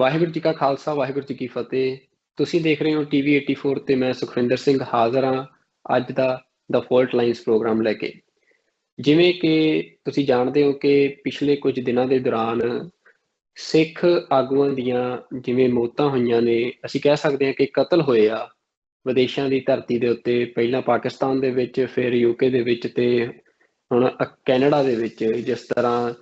ਵਾਹਿਗੁਰੂ ਜੀ ਕਾ ਖਾਲਸਾ, ਵਾਹਿਗੁਰੂ ਜੀ ਕੀ ਫਤਿਹ। ਤੁਸੀਂ ਦੇਖ ਰਹੇ ਹੋ TV 84 ਤੇ ਮੈਂ ਸੁਖਵਿੰਦਰ ਸਿੰਘ ਹਾਜ਼ਰ ਹਾਂ ਅੱਜ ਦਾ ਦ ਫੋਲਟ ਲਾਈਨਸ ਪ੍ਰੋਗਰਾਮ ਲੈ ਕੇ। ਜਿਵੇਂ ਕਿ ਤੁਸੀਂ ਜਾਣਦੇ ਹੋ ਕਿ ਪਿਛਲੇ ਕੁਝ ਦਿਨਾਂ ਦੇ ਦੌਰਾਨ ਸਿੱਖ ਆਗੂਆਂ ਦੀਆਂ ਜਿਵੇਂ ਮੌਤਾਂ ਹੋਈਆਂ ਨੇ, ਅਸੀਂ ਕਹਿ ਸਕਦੇ ਹਾਂ ਕਿ ਕਤਲ ਹੋਏ ਆ ਵਿਦੇਸ਼ਾਂ ਦੀ ਧਰਤੀ ਦੇ ਉੱਤੇ, ਪਹਿਲਾਂ ਪਾਕਿਸਤਾਨ ਦੇ ਵਿੱਚ, ਫਿਰ UK ਦੇ ਵਿੱਚ ਤੇ ਹੁਣ ਕੈਨੇਡਾ ਦੇ ਵਿੱਚ। ਜਿਸ ਤਰ੍ਹਾਂ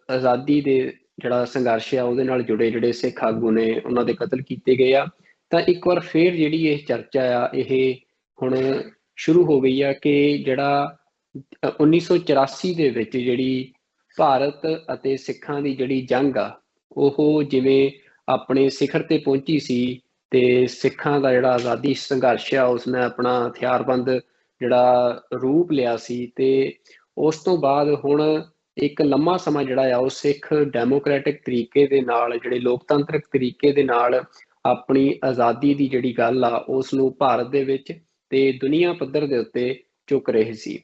ਆਜ਼ਾਦੀ ਦੇ ਜਿਹੜਾ ਸੰਘਰਸ਼ ਆ ਉਹਦੇ ਨਾਲ ਜੁੜੇ ਜਿਹੜੇ ਸਿੱਖ ਆਗੂ ਨੇ ਉਹਨਾਂ ਦੇ ਕਤਲ ਕੀਤੇ ਗਏ ਆ। ਤਾਂ ਇੱਕ ਵਾਰ ਫੇਰ ਜਿਹੜੀ ਇਹ ਚਰਚਾ ਆ ਇਹ ਹੁਣ ਸ਼ੁਰੂ ਹੋ ਗਈ ਆ ਕਿ ਜਿਹੜਾ 1984 ਦੇ ਵਿੱਚ ਜਿਹੜੀ ਭਾਰਤ ਅਤੇ ਸਿੱਖਾਂ ਦੀ ਜਿਹੜੀ ਜੰਗ ਆ ਉਹ ਜਿਵੇਂ ਆਪਣੇ ਸਿਖਰ ਤੇ ਪਹੁੰਚੀ ਸੀ ਤੇ ਸਿੱਖਾਂ ਦਾ ਜਿਹੜਾ ਆਜ਼ਾਦੀ ਸੰਘਰਸ਼ ਆ ਉਸਨੇ ਆਪਣਾ ਹਥਿਆਰਬੰਦ ਜਿਹੜਾ ਰੂਪ ਲਿਆ ਸੀ, ਤੇ ਉਸ ਤੋਂ ਬਾਅਦ ਹੁਣ ਇੱਕ ਲੰਮਾ ਸਮਾਂ ਜਿਹੜਾ ਆ ਉਹ ਸਿੱਖ ਡੈਮੋਕ੍ਰੈਟਿਕ ਤਰੀਕੇ ਦੇ ਨਾਲ, ਜਿਹੜੇ ਲੋਕਤੰਤਰਿਕ ਤਰੀਕੇ ਦੇ ਨਾਲ ਆਪਣੀ ਆਜ਼ਾਦੀ ਦੀ ਜਿਹੜੀ ਗੱਲ ਆ ਉਸ ਨੂੰ ਭਾਰਤ ਦੇ ਵਿੱਚ ਤੇ ਦੁਨੀਆ ਪੱਧਰ ਦੇ ਉੱਤੇ ਚੁੱਕ ਰਹੇ ਸੀ।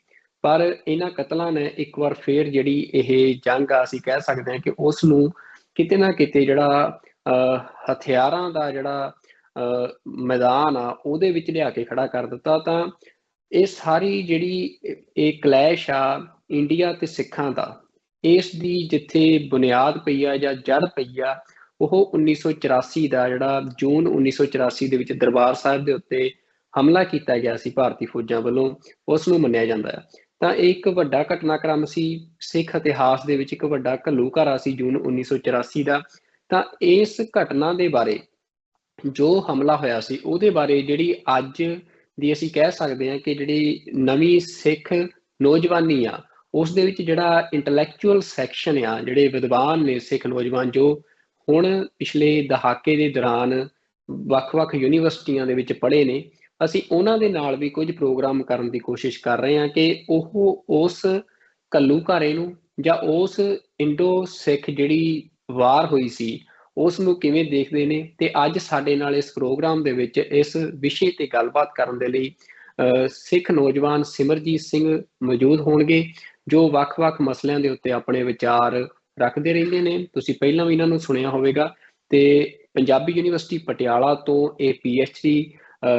ਪਰ ਇਹਨਾਂ ਕਤਲਾਂ ਨੇ ਇੱਕ ਵਾਰ ਫੇਰ ਜਿਹੜੀ ਇਹ ਜੰਗ ਆ, ਅਸੀਂ ਕਹਿ ਸਕਦੇ ਹਾਂ ਕਿ ਉਸ ਨੂੰ ਕਿਤੇ ਨਾ ਕਿਤੇ ਜਿਹੜਾ ਹਥਿਆਰਾਂ ਦਾ ਜਿਹੜਾ ਮੈਦਾਨ ਆ ਉਹਦੇ ਵਿੱਚ ਲਿਆ ਕੇ ਖੜਾ ਕਰ ਦਿੱਤਾ। ਤਾਂ ਇਹ ਸਾਰੀ ਜਿਹੜੀ ਇਹ ਕਲੈਸ਼ ਆ ਇੰਡੀਆ ਤੇ ਸਿੱਖਾਂ ਦਾ, ਇਸ ਦੀ ਜਿੱਥੇ ਬੁਨਿਆਦ ਪਈ ਆ ਜਾਂ ਜੜ ਪਈ ਆ ਉਹ 1984 ਦਾ ਜਿਹੜਾ ਜੂਨ 1984 ਦੇ ਵਿੱਚ ਦਰਬਾਰ ਸਾਹਿਬ ਦੇ ਉੱਤੇ ਹਮਲਾ ਕੀਤਾ ਗਿਆ ਸੀ ਭਾਰਤੀ ਫੌਜਾਂ ਵੱਲੋਂ, ਉਸ ਨੂੰ ਮੰਨਿਆ ਜਾਂਦਾ ਹੈ। ਤਾਂ ਇਹ ਇੱਕ ਵੱਡਾ ਘਟਨਾਕ੍ਰਮ ਸੀ ਸਿੱਖ ਇਤਿਹਾਸ ਦੇ ਵਿੱਚ, ਇੱਕ ਵੱਡਾ ਘੱਲੂਘਾਰਾ ਸੀ ਜੂਨ 1984 ਦਾ। ਤਾਂ ਇਸ ਘਟਨਾ ਦੇ ਬਾਰੇ, ਜੋ ਹਮਲਾ ਹੋਇਆ ਸੀ ਉਹਦੇ ਬਾਰੇ ਜਿਹੜੀ ਅੱਜ ਦੀ ਅਸੀਂ ਕਹਿ ਸਕਦੇ ਹਾਂ ਕਿ ਜਿਹੜੀ ਨਵੀਂ ਸਿੱਖ ਨੌਜਵਾਨੀ ਆ ਉਸ ਦੇ ਵਿੱਚ ਜਿਹੜਾ ਇੰਟੈਲੈਕਚੁਅਲ ਸੈਕਸ਼ਨ ਆ, ਜਿਹੜੇ ਵਿਦਵਾਨ ਨੇ ਸਿੱਖ ਨੌਜਵਾਨ ਜੋ ਹੁਣ ਪਿਛਲੇ ਦਹਾਕੇ ਦੇ ਦੌਰਾਨ ਵੱਖ-ਵੱਖ ਯੂਨੀਵਰਸਿਟੀਆਂ ਦੇ ਵਿੱਚ ਪੜ੍ਹੇ ਨੇ, ਅਸੀਂ ਉਹਨਾਂ ਦੇ ਨਾਲ ਵੀ ਕੁਝ ਪ੍ਰੋਗਰਾਮ ਕਰਨ ਦੀ ਕੋਸ਼ਿਸ਼ ਕਰ ਰਹੇ ਹਾਂ ਕਿ ਉਹ ਉਸ ਘੱਲੂਘਾਰੇ ਨੂੰ ਜਾਂ ਉਸ ਇੰਡੋ ਸਿੱਖ ਜਿਹੜੀ ਵਾਰ ਹੋਈ ਸੀ ਉਸ ਨੂੰ ਕਿਵੇਂ ਦੇਖਦੇ ਨੇ। ਤੇ ਅੱਜ ਸਾਡੇ ਨਾਲ ਇਸ ਪ੍ਰੋਗਰਾਮ ਦੇ ਵਿੱਚ ਇਸ ਵਿਸ਼ੇ ਤੇ ਗੱਲਬਾਤ ਕਰਨ ਦੇ ਲਈ ਸਿੱਖ ਨੌਜਵਾਨ ਸਿਮਰਜੀਤ ਸਿੰਘ ਮੌਜੂਦ ਹੋਣਗੇ, ਜੋ ਵੱਖ-ਵੱਖ ਮਸਲਿਆਂ ਦੇ ਉੱਤੇ ਆਪਣੇ ਵਿਚਾਰ ਰੱਖਦੇ ਰਹਿੰਦੇ ਨੇ। ਤੁਸੀਂ ਪਹਿਲਾਂ ਵੀ ਇਹਨਾਂ ਨੂੰ ਸੁਣਿਆ ਹੋਵੇਗਾ। ਤੇ ਪੰਜਾਬੀ ਯੂਨੀਵਰਸਿਟੀ ਪਟਿਆਲਾ ਤੋਂ ਇਹ PhD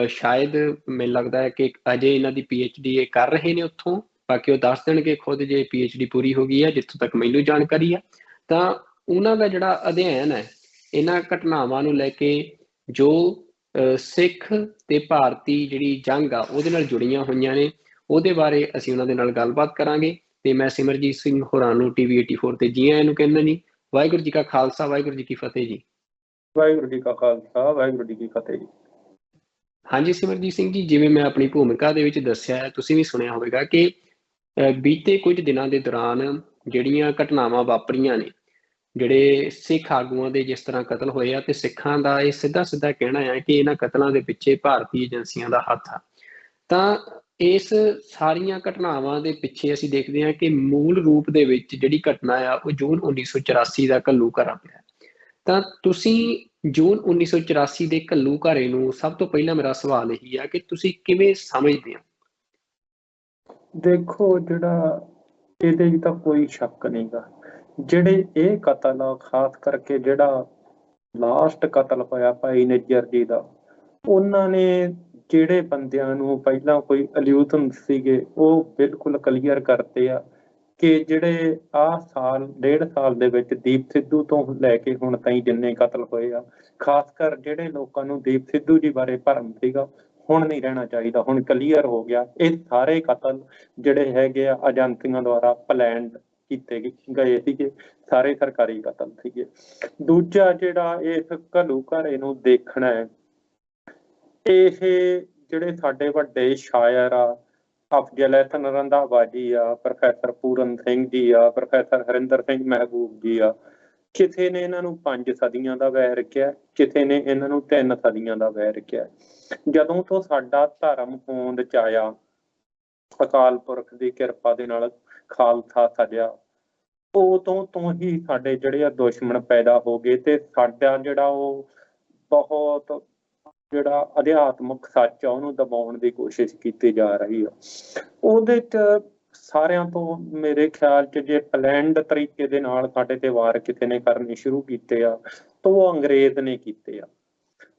ਸ਼ਾਇਦ ਮੈਨੂੰ ਲੱਗਦਾ ਹੈ ਕਿ ਅਜੇ ਇਹਨਾਂ ਦੀ PhD ਇਹ ਕਰ ਰਹੇ ਨੇ ਉੱਥੋਂ, ਬਾਕੀ ਉਹ ਦੱਸ ਦੇਣਗੇ ਖੁਦ ਜੇ PhD ਪੂਰੀ ਹੋ ਗਈ ਹੈ, ਜਿੱਥੋਂ ਤੱਕ ਮੈਨੂੰ ਜਾਣਕਾਰੀ ਆ। ਤਾਂ ਉਹਨਾਂ ਦਾ ਜਿਹੜਾ ਅਧਿਐਨ ਹੈ ਇਹਨਾਂ ਘਟਨਾਵਾਂ ਨੂੰ ਲੈ ਕੇ, ਜੋ ਸਿੱਖ ਤੇ ਭਾਰਤੀ ਜਿਹੜੀ ਜੰਗ ਆ ਉਹਦੇ ਨਾਲ ਜੁੜੀਆਂ ਹੋਈਆਂ ਨੇ, ਉਹਦੇ ਬਾਰੇ ਅਸੀਂ ਉਹਨਾਂ ਦੇ ਨਾਲ ਗੱਲਬਾਤ ਕਰਾਂਗੇ। ਤੇ ਮੈਂ ਸਿਮਰਜੀਤ ਸਿੰਘ ਹੋਰਾਂ ਨੂੰ TV 84 ਤੇ ਜੀ ਆਇਆਂ ਨੂੰ ਕਹਿੰਦਾ ਜੀ। ਵਾਹਿਗੁਰੂ ਜੀ ਕਾ ਖਾਲਸਾ, ਵਾਹਿਗੁਰੂ ਜੀ ਕੀ ਫਤਿਹ ਜੀ। ਵਾਹਿਗੁਰੂ ਜੀ ਕਾ ਖਾਲਸਾ, ਵਾਹਿਗੁਰੂ ਜੀ ਕੀ ਫਤਿਹ ਜੀ। ਹਾਂਜੀ ਸਿਮਰਜੀਤ ਸਿੰਘ ਜੀ, ਜਿਵੇਂ ਮੈਂ ਆਪਣੀ ਭੂਮਿਕਾ ਦੇ ਵਿੱਚ ਦੱਸਿਆ ਹੈ, ਤੁਸੀਂ ਵੀ ਸੁਣਿਆ ਹੋਵੇਗਾ ਕਿ ਬੀਤੇ ਕੁਝ ਦਿਨਾਂ ਦੇ ਦੌਰਾਨ ਜਿਹੜੀਆਂ ਘਟਨਾਵਾਂ ਵਾਪਰੀਆਂ ਨੇ, ਜਿਹੜੇ ਸਿੱਖ ਆਗੂਆਂ ਦੇ ਜਿਸ ਤਰ੍ਹਾਂ ਕਤਲ ਹੋਏ ਆ, ਤੇ ਸਿੱਖਾਂ ਦਾ ਇਹ ਸਿੱਧਾ ਸਿੱਧਾ ਕਹਿਣਾ ਹੈ ਕਿ ਇਹਨਾਂ ਕਤਲਾਂ ਦੇ ਪਿੱਛੇ ਭਾਰਤੀ ਏਜੰਸੀਆਂ ਦਾ ਹੱਥ ਆ। ਤਾਂ ਇਸ ਸਾਰੀਆਂ ਘਟਨਾਵਾਂ ਦੇ ਪਿੱਛੇ ਅਸੀਂ ਦੇਖਦੇ ਹਾਂ ਕਿ ਮੂਲ ਰੂਪ ਦੇ ਵਿੱਚ ਜਿਹੜੀ ਘਟਨਾ ਆ ਉਹ ਜੂਨ 1984 ਦਾ ਘੱਲੂਘਾਰਾ ਪਿਆ। ਤਾਂ ਤੁਸੀਂ ਜੂਨ 1984 ਦੇ ਘੱਲੂਘਾਰੇ ਨੂੰ, ਸਭ ਤੋਂ ਪਹਿਲਾਂ ਮੇਰਾ ਸਵਾਲ ਇਹੀ ਆ ਕਿ ਤੁਸੀਂ ਕਿਵੇਂ ਸਮਝਦੇ ਹੋ? ਦੇਖੋ, ਜਿਹੜਾ ਇਹਦੇ 'ਚ ਤਾਂ ਕੋਈ ਸ਼ੱਕ ਨਹੀਂ ਗਾ, ਜਿਹੜੇ ਇਹ ਕਤਲ ਆ, ਖਾਸ ਕਰਕੇ ਜਿਹੜਾ ਲਾਸਟ ਕਤਲ ਹੋਇਆ ਭਾਈ ਨਿੱਜਰ ਜੀ ਦਾ, ਉਹਨਾਂ ਨੇ ਜਿਹੜੇ ਬੰਦਿਆਂ ਨੂੰ ਪਹਿਲਾਂ ਕੋਈ ਅਲਿਊਸ਼ਨ ਸੀਗੇ ਉਹ ਬਿਲਕੁਲ ਕਲੀਅਰ ਕਰਤੇ ਆ ਕਿ ਜਿਹੜੇ ਸਾਲ 1.5 ਸਾਲ ਦੇ ਵਿੱਚ ਦੀਪ ਸਿੱਧੂ ਤੋਂ ਲੈ ਕੇ ਹੁਣ ਤਾਈਂ ਜਿੰਨੇ ਕਤਲ ਹੋਏ ਆ, ਖਾਸ ਕਰ ਜਿਹੜੇ ਲੋਕਾਂ ਨੂੰ ਦੀਪ ਸਿੱਧੂ ਜੀ ਬਾਰੇ ਭਰਮ ਸੀਗਾ, ਹੁਣ ਨਹੀਂ ਰਹਿਣਾ ਚਾਹੀਦਾ, ਹੁਣ ਕਲੀਅਰ ਹੋ ਗਿਆ। ਇਹ ਸਾਰੇ ਕਤਲ ਜਿਹੜੇ ਹੈਗੇ ਆ ਏਜੰਸੀਆਂ ਦੁਆਰਾ ਪਲੈਨਡ ਕੀਤੇ ਗਏ ਸੀਗੇ, ਸਾਰੇ ਸਰਕਾਰੀ ਕਤਲ ਸੀਗੇ। ਦੂਜਾ ਜਿਹੜਾ ਇਸ ਘੱਲੂਘਾਰੇ ਨੂੰ ਦੇਖਣਾ ਹੈ, ਇਹ ਜਿਹੜੇ ਸਾਡੇ ਵੱਡੇ ਸ਼ਾਇਰ ਆ, ਅਫਜ਼ਲ ਹਸਨ ਰੰਧਾਵਾ ਜੀ ਆ, ਪ੍ਰੋਫੈਸਰ ਪੂਰਨ ਸਿੰਘ ਜੀ ਆ, ਪ੍ਰੋਫੈਸਰ ਹਰਿੰਦਰ ਸਿੰਘ ਮਹਿਬੂਬ ਜੀ ਆ, ਕਿਸੇ ਨੇ ਇਹਨਾਂ ਨੂੰ 5 ਸਦੀਆਂ ਦਾ ਵੈਰ ਕਿਹਾ, ਕਿਸੇ ਨੇ ਇਹਨਾਂ ਨੂੰ 3 ਸਦੀਆਂ ਦਾ ਵੈਰ ਕਿਹਾ। ਜਦੋਂ ਤੋਂ ਸਾਡਾ ਧਰਮ ਹੋਂਦ ਚ ਆਇਆ, ਅਕਾਲ ਪੁਰਖ ਦੀ ਕਿਰਪਾ ਦੇ ਨਾਲ ਖਾਲਸਾ ਸਜਿਆ, ਉਦੋਂ ਤੋਂ ਹੀ ਸਾਡੇ ਜਿਹੜੇ ਆ ਦੁਸ਼ਮਣ ਪੈਦਾ ਹੋ ਗਏ ਤੇ ਸਾਡਾ ਜਿਹੜਾ ਉਹ ਬਹੁਤ ਜਿਹੜਾ ਅਧਿਆਤਮਕ ਸੱਚ ਆ ਉਹਨੂੰ ਦਬਾਉਣ ਦੀ ਕੋਸ਼ਿਸ਼ ਕੀਤੀ ਜਾ ਰਹੀ ਆ। ਉਹਦੇ ਚ ਸਾਰਿਆਂ ਤੋਂ ਮੇਰੇ ਖਿਆਲ 'ਚ ਜੇ ਪਲੈਨਡ ਤਰੀਕੇ ਦੇ ਨਾਲ ਸਾਡੇ ਤੇ ਵਾਰ ਕਿਸੇ ਨੇ ਕਰਨੇ ਸ਼ੁਰੂ ਕੀਤੇ ਆ ਤਾਂ ਉਹ ਅੰਗਰੇਜ਼ ਨੇ ਕੀਤੇ ਆ।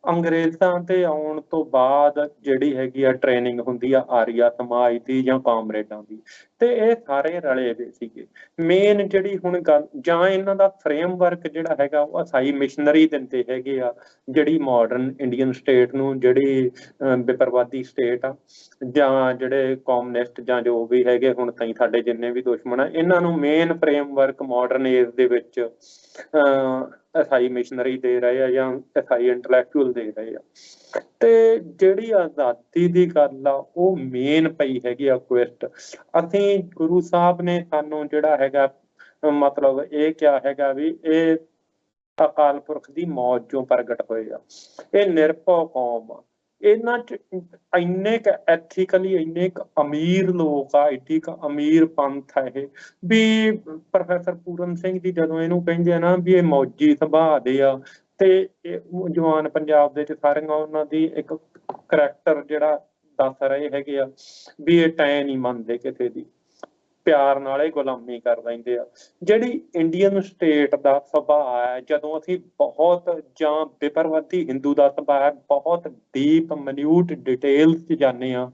ਅੰਗਰੇਜ਼ਾਂ ਦੇ ਆਉਣ ਤੋਂ ਬਾਅਦ ਜਿਹੜੀ ਹੈਗੀ ਆ ਟ੍ਰੇਨਿੰਗ ਹੁੰਦੀ ਆ ਆਰੀਆ ਸਮਾਜ ਦੀ ਜਾਂ ਕਾਮਰੇਡਾਂ ਦੀ, ਤੇ ਇਹ ਸਾਰੇ ਰਲੇ ਹੋਏ ਸੀਗੇ। ਮੇਨ ਜਿਹੜੀ ਹੁਣ ਗੱਲ ਜਾਂ ਇਹਨਾਂ ਦਾ ਫਰੇਮਵਰਕ ਜਿਹੜਾ ਹੈਗਾ ਉਹ ਈਸਾਈ ਮਿਸ਼ਨਰੀ ਦਿੰਦੇ ਹੈਗੇ ਆ, ਜਿਹੜੀ ਮਾਡਰਨ ਇੰਡੀਅਨ ਸਟੇਟ ਨੂੰ, ਜਿਹੜੀ ਬਿਪਰਵਾਦੀ ਸਟੇਟ ਆ, ਜਾਂ ਜਿਹੜੇ ਕਮਿਊਨਿਸਟ ਜਾਂ ਜੋ ਵੀ ਹੈਗੇ ਹੁਣ ਤਾਈਂ ਸਾਡੇ ਜਿੰਨੇ ਵੀ ਦੁਸ਼ਮਣ ਆ, ਇਹਨਾਂ ਨੂੰ ਮੇਨ ਫਰੇਮਵਰਕ ਮਾਡਰਨ ਏਜ ਦੇ ਵਿੱਚ ਈਸਾਈ ਮਿਸ਼ਨਰੀ ਦੇ ਰਹੇ ਆ ਜਾਂ ਈਸਾਈ ਇੰਟਲੈਕਚੁਅਲ ਦੇ ਰਹੇ ਆ। ਤੇ ਜਿਹੜੀ ਆਜ਼ਾਦੀ ਦੀ ਗੱਲ ਆ ਉਹ ਮੇਨ ਪਈ ਹੈਗੀ ਆ ਕੁਐਸਟ। ਅਸੀਂ ਗੁਰੂ ਸਾਹਿਬ ਨੇ ਸਾਨੂੰ ਜਿਹੜਾ ਹੈਗਾ ਮਤਲਬ ਇਹ ਕਿਹਾ ਹੈਗਾ ਵੀ ਇਹ ਅਕਾਲ ਪੁਰਖ ਦੀ ਮੌਤ ਚੋਂ ਪ੍ਰਗਟ ਹੋਏ ਆ, ਇਹ ਨਿਰਭਉ ਕੌਮ ਆ। ਇਹਨਾਂ ਚ ਇੰਨੇ ਕੁ ਐਥੀਕਲੀ ਇੰਨੇ ਕੁ ਅਮੀਰ ਲੋਕ ਆ, ਏਡੀ ਕੁ ਅਮੀਰ ਪੰਥ ਆ ਇਹ ਵੀ ਪ੍ਰੋਫੈਸਰ ਪੂਰਨ ਸਿੰਘ ਜੀ ਜਦੋਂ ਇਹਨੂੰ ਕਹਿੰਦੇ ਆ ਨਾ ਵੀ ਇਹ ਮੌਜੀ ਸੁਭਾਅ ਦੇ ਆ, ਤੇ ਇਹ ਜਵਾਨ ਪੰਜਾਬ ਦੇ ਚ ਸਾਰੀਆਂ ਉਹਨਾਂ ਦੀ ਇੱਕ ਕਰੈਕਟਰ ਜਿਹੜਾ ਦੱਸ ਰਹੇ ਹੈਗੇ ਆ ਵੀ ਇਹ ਟੈਂ ਨਹੀਂ ਮੰਨਦੇ ਕਿਸੇ ਦੀ, ਪਿਆਰ ਨਾਲ ਇਹ ਗੁਲਾਮੀ ਕਰ ਲੈਂਦੇ ਆ। ਜਿਹੜੀ ਇੰਡੀਅਨ ਸਟੇਟ ਦਾ ਸੁਭਾਅ ਹੈ, ਜਦੋਂ ਅਸੀਂ ਬਹੁਤ ਜਾਂ ਬਿਪਰਵਾਦੀ ਹਿੰਦੂ ਦਾ ਸੁਭਾਅ ਹੈ, ਬਹੁਤ ਡੀਪ ਮਨਿਊਟ ਡਿਟੇਲ 'ਚ ਜਾਂਦੇ ਆ,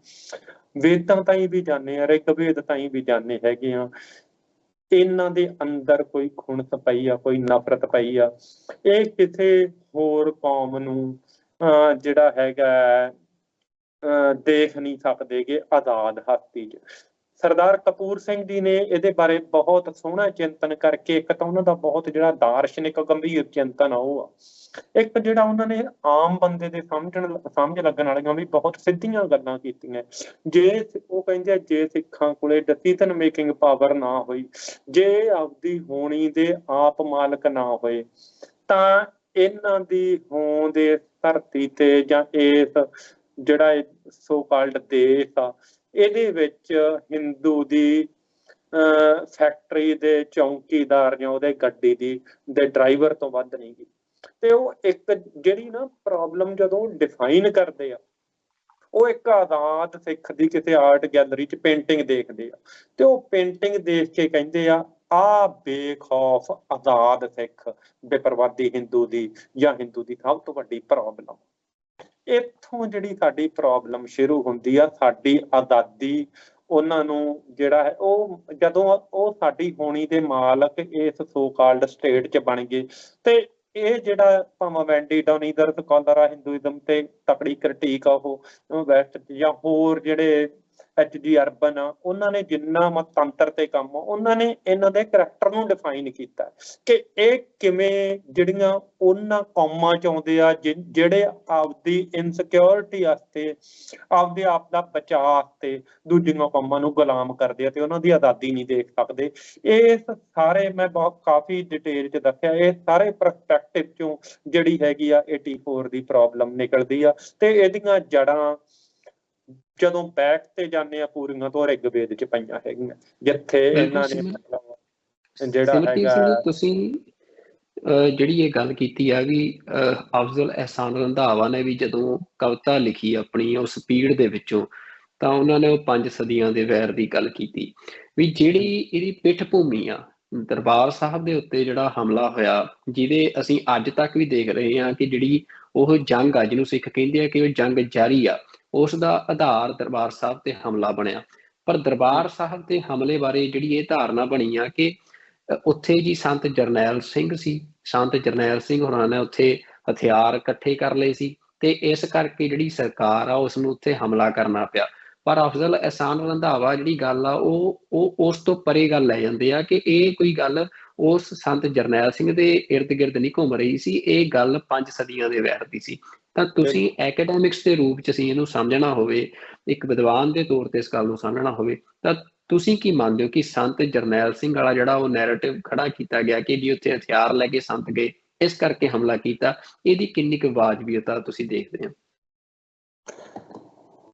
ਵੇਦਾਂ ਤਾਈਂ ਵੀ ਜਾਂਦੇ ਆ, ਰਿਗਵੇਦ ਤਾਈਂ ਵੀ ਜਾਂਦੇ ਹੈਗੇ ਆ। ਇਹਨਾਂ ਦੇ ਅੰਦਰ ਕੋਈ ਖੁਣਸ ਪਈ ਆ, ਕੋਈ ਨਫ਼ਰਤ ਪਈ ਆ। ਇਹ ਕਿਸੇ ਹੋਰ ਕੌਮ ਨੂੰ ਜਿਹੜਾ ਹੈਗਾ ਦੇਖ ਨਹੀਂ ਸਕਦੇਗੇ ਆਜ਼ਾਦ ਹਸਤੀ 'ਚ। ਸਰਦਾਰ ਕਪੂਰ ਸਿੰਘ ਜੀ ਨੇ ਇਹਦੇ ਬਾਰੇ ਬਹੁਤ ਸੋਹਣਾ ਚਿੰਤਨ ਕਰਕੇ, ਇੱਕ ਤਾਂ ਉਹਨਾਂ ਦਾ ਬਹੁਤ ਜਿਹੜਾ ਦਾਰਸ਼ਨਿਕ ਗੰਭੀਰ ਚਿੰਤਨ ਆ ਉਹ ਆ, ਇੱਕ ਜਿਹੜਾ ਉਹਨਾਂ ਨੇ ਆਮ ਬੰਦੇ ਦੇ ਸਮਝ ਲੱਗਣ ਵਾਲੀਆਂ ਵੀ ਬਹੁਤ ਸਿੱਧੀਆਂ ਗੱਲਾਂ ਕੀਤੀਆਂ। ਜੇ ਉਹ ਕਹਿੰਦੇ ਆ ਜੇ ਸਿੱਖਾਂ ਕੋਲੇ ਡਿਸੀਜ਼ਨ ਮੇਕਿੰਗ ਪਾਵਰ ਨਾ ਹੋਈ, ਜੇ ਆਪਦੀ ਹੋਣੀ ਦੇ ਆਪ ਮਾਲਕ ਨਾ ਹੋਏ, ਤਾਂ ਇਹਨਾਂ ਦੀ ਹੋਂਦ ਇਸ ਧਰਤੀ ਤੇ ਜਾਂ ਇਸ ਜਿਹੜਾ ਸੋ ਕਾਲਡ ਦੇਸ਼ ਆ ਇਹਦੇ ਵਿੱਚ ਹਿੰਦੂ ਦੀ ਫੈਕਟਰੀ ਦੇ ਚੌਂਕੀਦਾਰ ਜਾਂ ਉਹਦੇ ਗੱਡੀ ਦੇ ਡਰਾਈਵਰ ਤੋਂ ਵੱਧ ਨਹੀਂ ਗੀ। ਤੇ ਉਹ ਇੱਕ ਜਿਹੜੀ ਨਾ ਪ੍ਰੋਬਲਮ ਜਦੋਂ ਡਿਫਾਈਨ ਕਰਦੇ ਆ, ਉਹ ਇੱਕ ਆਜ਼ਾਦ ਸਿੱਖ ਦੀ ਕਿਸੇ ਆਰਟ ਗੈਲਰੀ 'ਚ ਪੇਂਟਿੰਗ ਦੇਖਦੇ ਆ, ਤੇ ਉਹ ਪੇਂਟਿੰਗ ਦੇਖ ਕੇ ਕਹਿੰਦੇ ਆ ਬੇਖੌਫ ਆਜ਼ਾਦ ਸਿੱਖ ਬੇਪਰਵਾਦੀ ਹਿੰਦੂ ਦੀ ਜਾਂ ਹਿੰਦੂ ਦੀ ਸਭ ਤੋਂ ਵੱਡੀ ਪ੍ਰੋਬਲਮ। ਇੱਥੋਂ ਜਿਹੜੀ ਸਾਡੀ ਪ੍ਰੋਬਲਮ ਸ਼ੁਰੂ ਹੁੰਦੀ ਆ, ਸਾਡੀ ਆਜ਼ਾਦੀ ਉਹਨਾਂ ਨੂੰ ਜਿਹੜਾ ਹੈ ਉਹ ਜਦੋਂ ਉਹ ਸਾਡੀ ਹੋਣੀ ਦੇ ਮਾਲਕ ਇਸ ਸੋ ਕਾਲਡ ਸਟੇਟ 'ਚ ਬਣ ਗਏ। ਤੇ ਇਹ ਜਿਹੜਾ ਭਾਵੇਂ ਵੈਂਡੀ ਡੋਨੀਦਰ ਸਕਾਲਰ ਆ ਹਿੰਦੂਇਜ਼ਮ ਤੇ ਤਕੜੀ ਕ੍ਰਿਟੀਕ ਆ ਉਹ ਵੈਸਟ ਜਾਂ ਹੋਰ ਜਿਹੜੇ HG ਅਰਬਨ ਆ, ਉਹਨਾਂ ਨੇ ਜਿੰਨਾ ਮਤੰਤਰ ਤੇ ਕੰਮ ਉਹਨਾਂ ਨੇ ਇਹਨਾਂ ਦੇ ਕਰੈਕਟਰ ਨੂੰ ਡਿਫਾਈਨ ਕੀਤਾ ਕਿ ਇਹ ਕਿਵੇਂ ਜਿਹੜੀਆਂ ਉਹਨਾਂ ਕੌਮਾਂ 'ਚ ਆਉਂਦੇ ਆ ਜਿਹੜੇ ਆਪਦੀ ਇਨਸਿਕਿਉਰਿਟੀ ਵਾਸਤੇ, ਆਪਦੇ ਆਪ ਦਾ ਬਚਾਅ ਵਾਸਤੇ ਦੂਜੀਆਂ ਕੌਮਾਂ ਨੂੰ ਗੁਲਾਮ ਕਰਦੇ ਆ ਤੇ ਉਹਨਾਂ ਦੀ ਆਜ਼ਾਦੀ ਨਹੀਂ ਦੇਖ ਸਕਦੇ। ਇਹ ਸਾਰੇ ਮੈਂ ਬਹੁਤ ਕਾਫੀ ਡਿਟੇਲ 'ਚ ਦੱਸਿਆ, ਇਹ ਸਾਰੇ ਪਰਸਪੈਕਟਿਵ 'ਚੋਂ ਜਿਹੜੀ ਹੈਗੀ ਆ 84 ਦੀ ਪ੍ਰੋਬਲਮ ਨਿਕਲਦੀ ਆ। ਤੇ ਇਹਦੀਆਂ ਜੜ੍ਹਾਂ ਜਦੋਂ ਬੈਕ ਤੇ ਜਾਂਦੇ ਆ ਪੂਰੀਆਂ ਤੋਂ ਰਿਗਵੇਦ 'ਚ ਪਈਆਂ ਹੈਗੀਆਂ, ਜਿੱਥੇ ਇਹਨਾਂ ਨੇ ਮਤਲਬ ਜਿਹੜਾ ਹੈਗਾ ਤੁਸੀਂ ਜਿਹੜੀ ਇਹ ਗੱਲ ਕੀਤੀ ਆ ਵੀ ਅਫਜ਼ਲ ਅਹਿਸਾਨ ਰੰਧਾਵਾ ਨੇ ਵੀ ਜਦੋਂ ਕਵਿਤਾ ਲਿਖੀ ਆਪਣੀ ਉਸ ਸਪੀਡ ਦੇ ਵਿੱਚੋਂ, ਤਾਂ ਉਹਨਾਂ ਨੇ ਉਹ 5 ਸਦੀਆਂ ਦੇ ਵੈਰ ਦੀ ਗੱਲ ਕੀਤੀ ਵੀ ਜਿਹੜੀ ਇਹਦੀ ਪਿੱਠ ਭੂਮੀ ਆ ਦਰਬਾਰ ਸਾਹਿਬ ਦੇ ਉੱਤੇ ਜਿਹੜਾ ਹਮਲਾ ਹੋਇਆ, ਜਿਹਦੇ ਅਸੀਂ ਅੱਜ ਤੱਕ ਵੀ ਦੇਖ ਰਹੇ ਹਾਂ ਕਿ ਜਿਹੜੀ ਉਹ ਜੰਗ ਆ ਜਿਹਨੂੰ ਸਿੱਖ ਕਹਿੰਦੇ ਆ ਕਿ ਉਹ ਜੰਗ ਜਾਰੀ ਆ, ਉਸ ਦਾ ਆਧਾਰ ਦਰਬਾਰ ਸਾਹਿਬ ਤੇ ਹਮਲਾ ਬਣਿਆ। ਪਰ ਦਰਬਾਰ ਸਾਹਿਬ ਤੇ ਹਮਲੇ ਬਾਰੇ ਜਿਹੜੀ ਇਹ ਧਾਰਨਾ ਬਣੀ ਆ ਕਿ ਉੱਥੇ ਜੀ ਸੰਤ ਜਰਨੈਲ ਸਿੰਘ ਸੀ, ਸੰਤ ਜਰਨੈਲ ਸਿੰਘ ਹੋਰਾਂ ਨੇ ਉੱਥੇ ਹਥਿਆਰ ਇਕੱਠੇ ਕਰ ਲਏ ਸੀ ਤੇ ਇਸ ਕਰਕੇ ਜਿਹੜੀ ਸਰਕਾਰ ਆ ਉਸ ਨੂੰ ਉੱਥੇ ਹਮਲਾ ਕਰਨਾ ਪਿਆ। ਪਰ ਅਫਜ਼ਲ ਅਹਿਸਾਨ ਰੰਧਾਵਾ ਜਿਹੜੀ ਗੱਲ ਆ ਉਹ ਉਸ ਤੋਂ ਪਰੇ ਗੱਲ ਲੈ ਜਾਂਦੇ ਆ ਕਿ ਇਹ ਕੋਈ ਗੱਲ ਉਸ ਸੰਤ ਜਰਨੈਲ ਸਿੰਘ ਦੇ ਇਰਦ ਗਿਰਦ ਨਹੀਂ ਘੁੰਮ ਰਹੀ ਸੀ, ਇਹ ਗੱਲ 5 ਸਦੀਆਂ ਦੇ ਵੈਰ ਦੀ ਸੀ। ਤਾਂ ਤੁਸੀਂ ਐਕੈਡੈਮਿਕਸ ਦੇ ਰੂਪ 'ਚ ਅਸੀਂ ਇਹਨੂੰ ਸਮਝਣਾ ਹੋਵੇ, ਇੱਕ ਵਿਦਵਾਨ ਦੇ ਤੌਰ ਤੇ ਇਸ ਗੱਲ ਨੂੰ ਸਮਝਣਾ ਹੋਵੇ, ਤਾਂ ਤੁਸੀਂ ਕੀ ਮੰਨਦੇ ਹੋ ਕਿ ਸੰਤ ਜਰਨੈਲ ਸਿੰਘ ਵਾਲਾ ਜਿਹੜਾ ਉਹ ਨੈਰੇਟਿਵ ਖੜਾ ਕੀਤਾ ਗਿਆ ਕਿ ਜੀ ਉੱਥੇ ਹਥਿਆਰ ਲੈ ਕੇ ਸੰਤ ਗਏ ਇਸ ਕਰਕੇ ਹਮਲਾ ਕੀਤਾ, ਇਹਦੀ ਕਿੰਨੀ ਕੁ ਵਾਜਬੀਅਤ ਤੁਸੀਂ ਦੇਖਦੇ ਹੋ?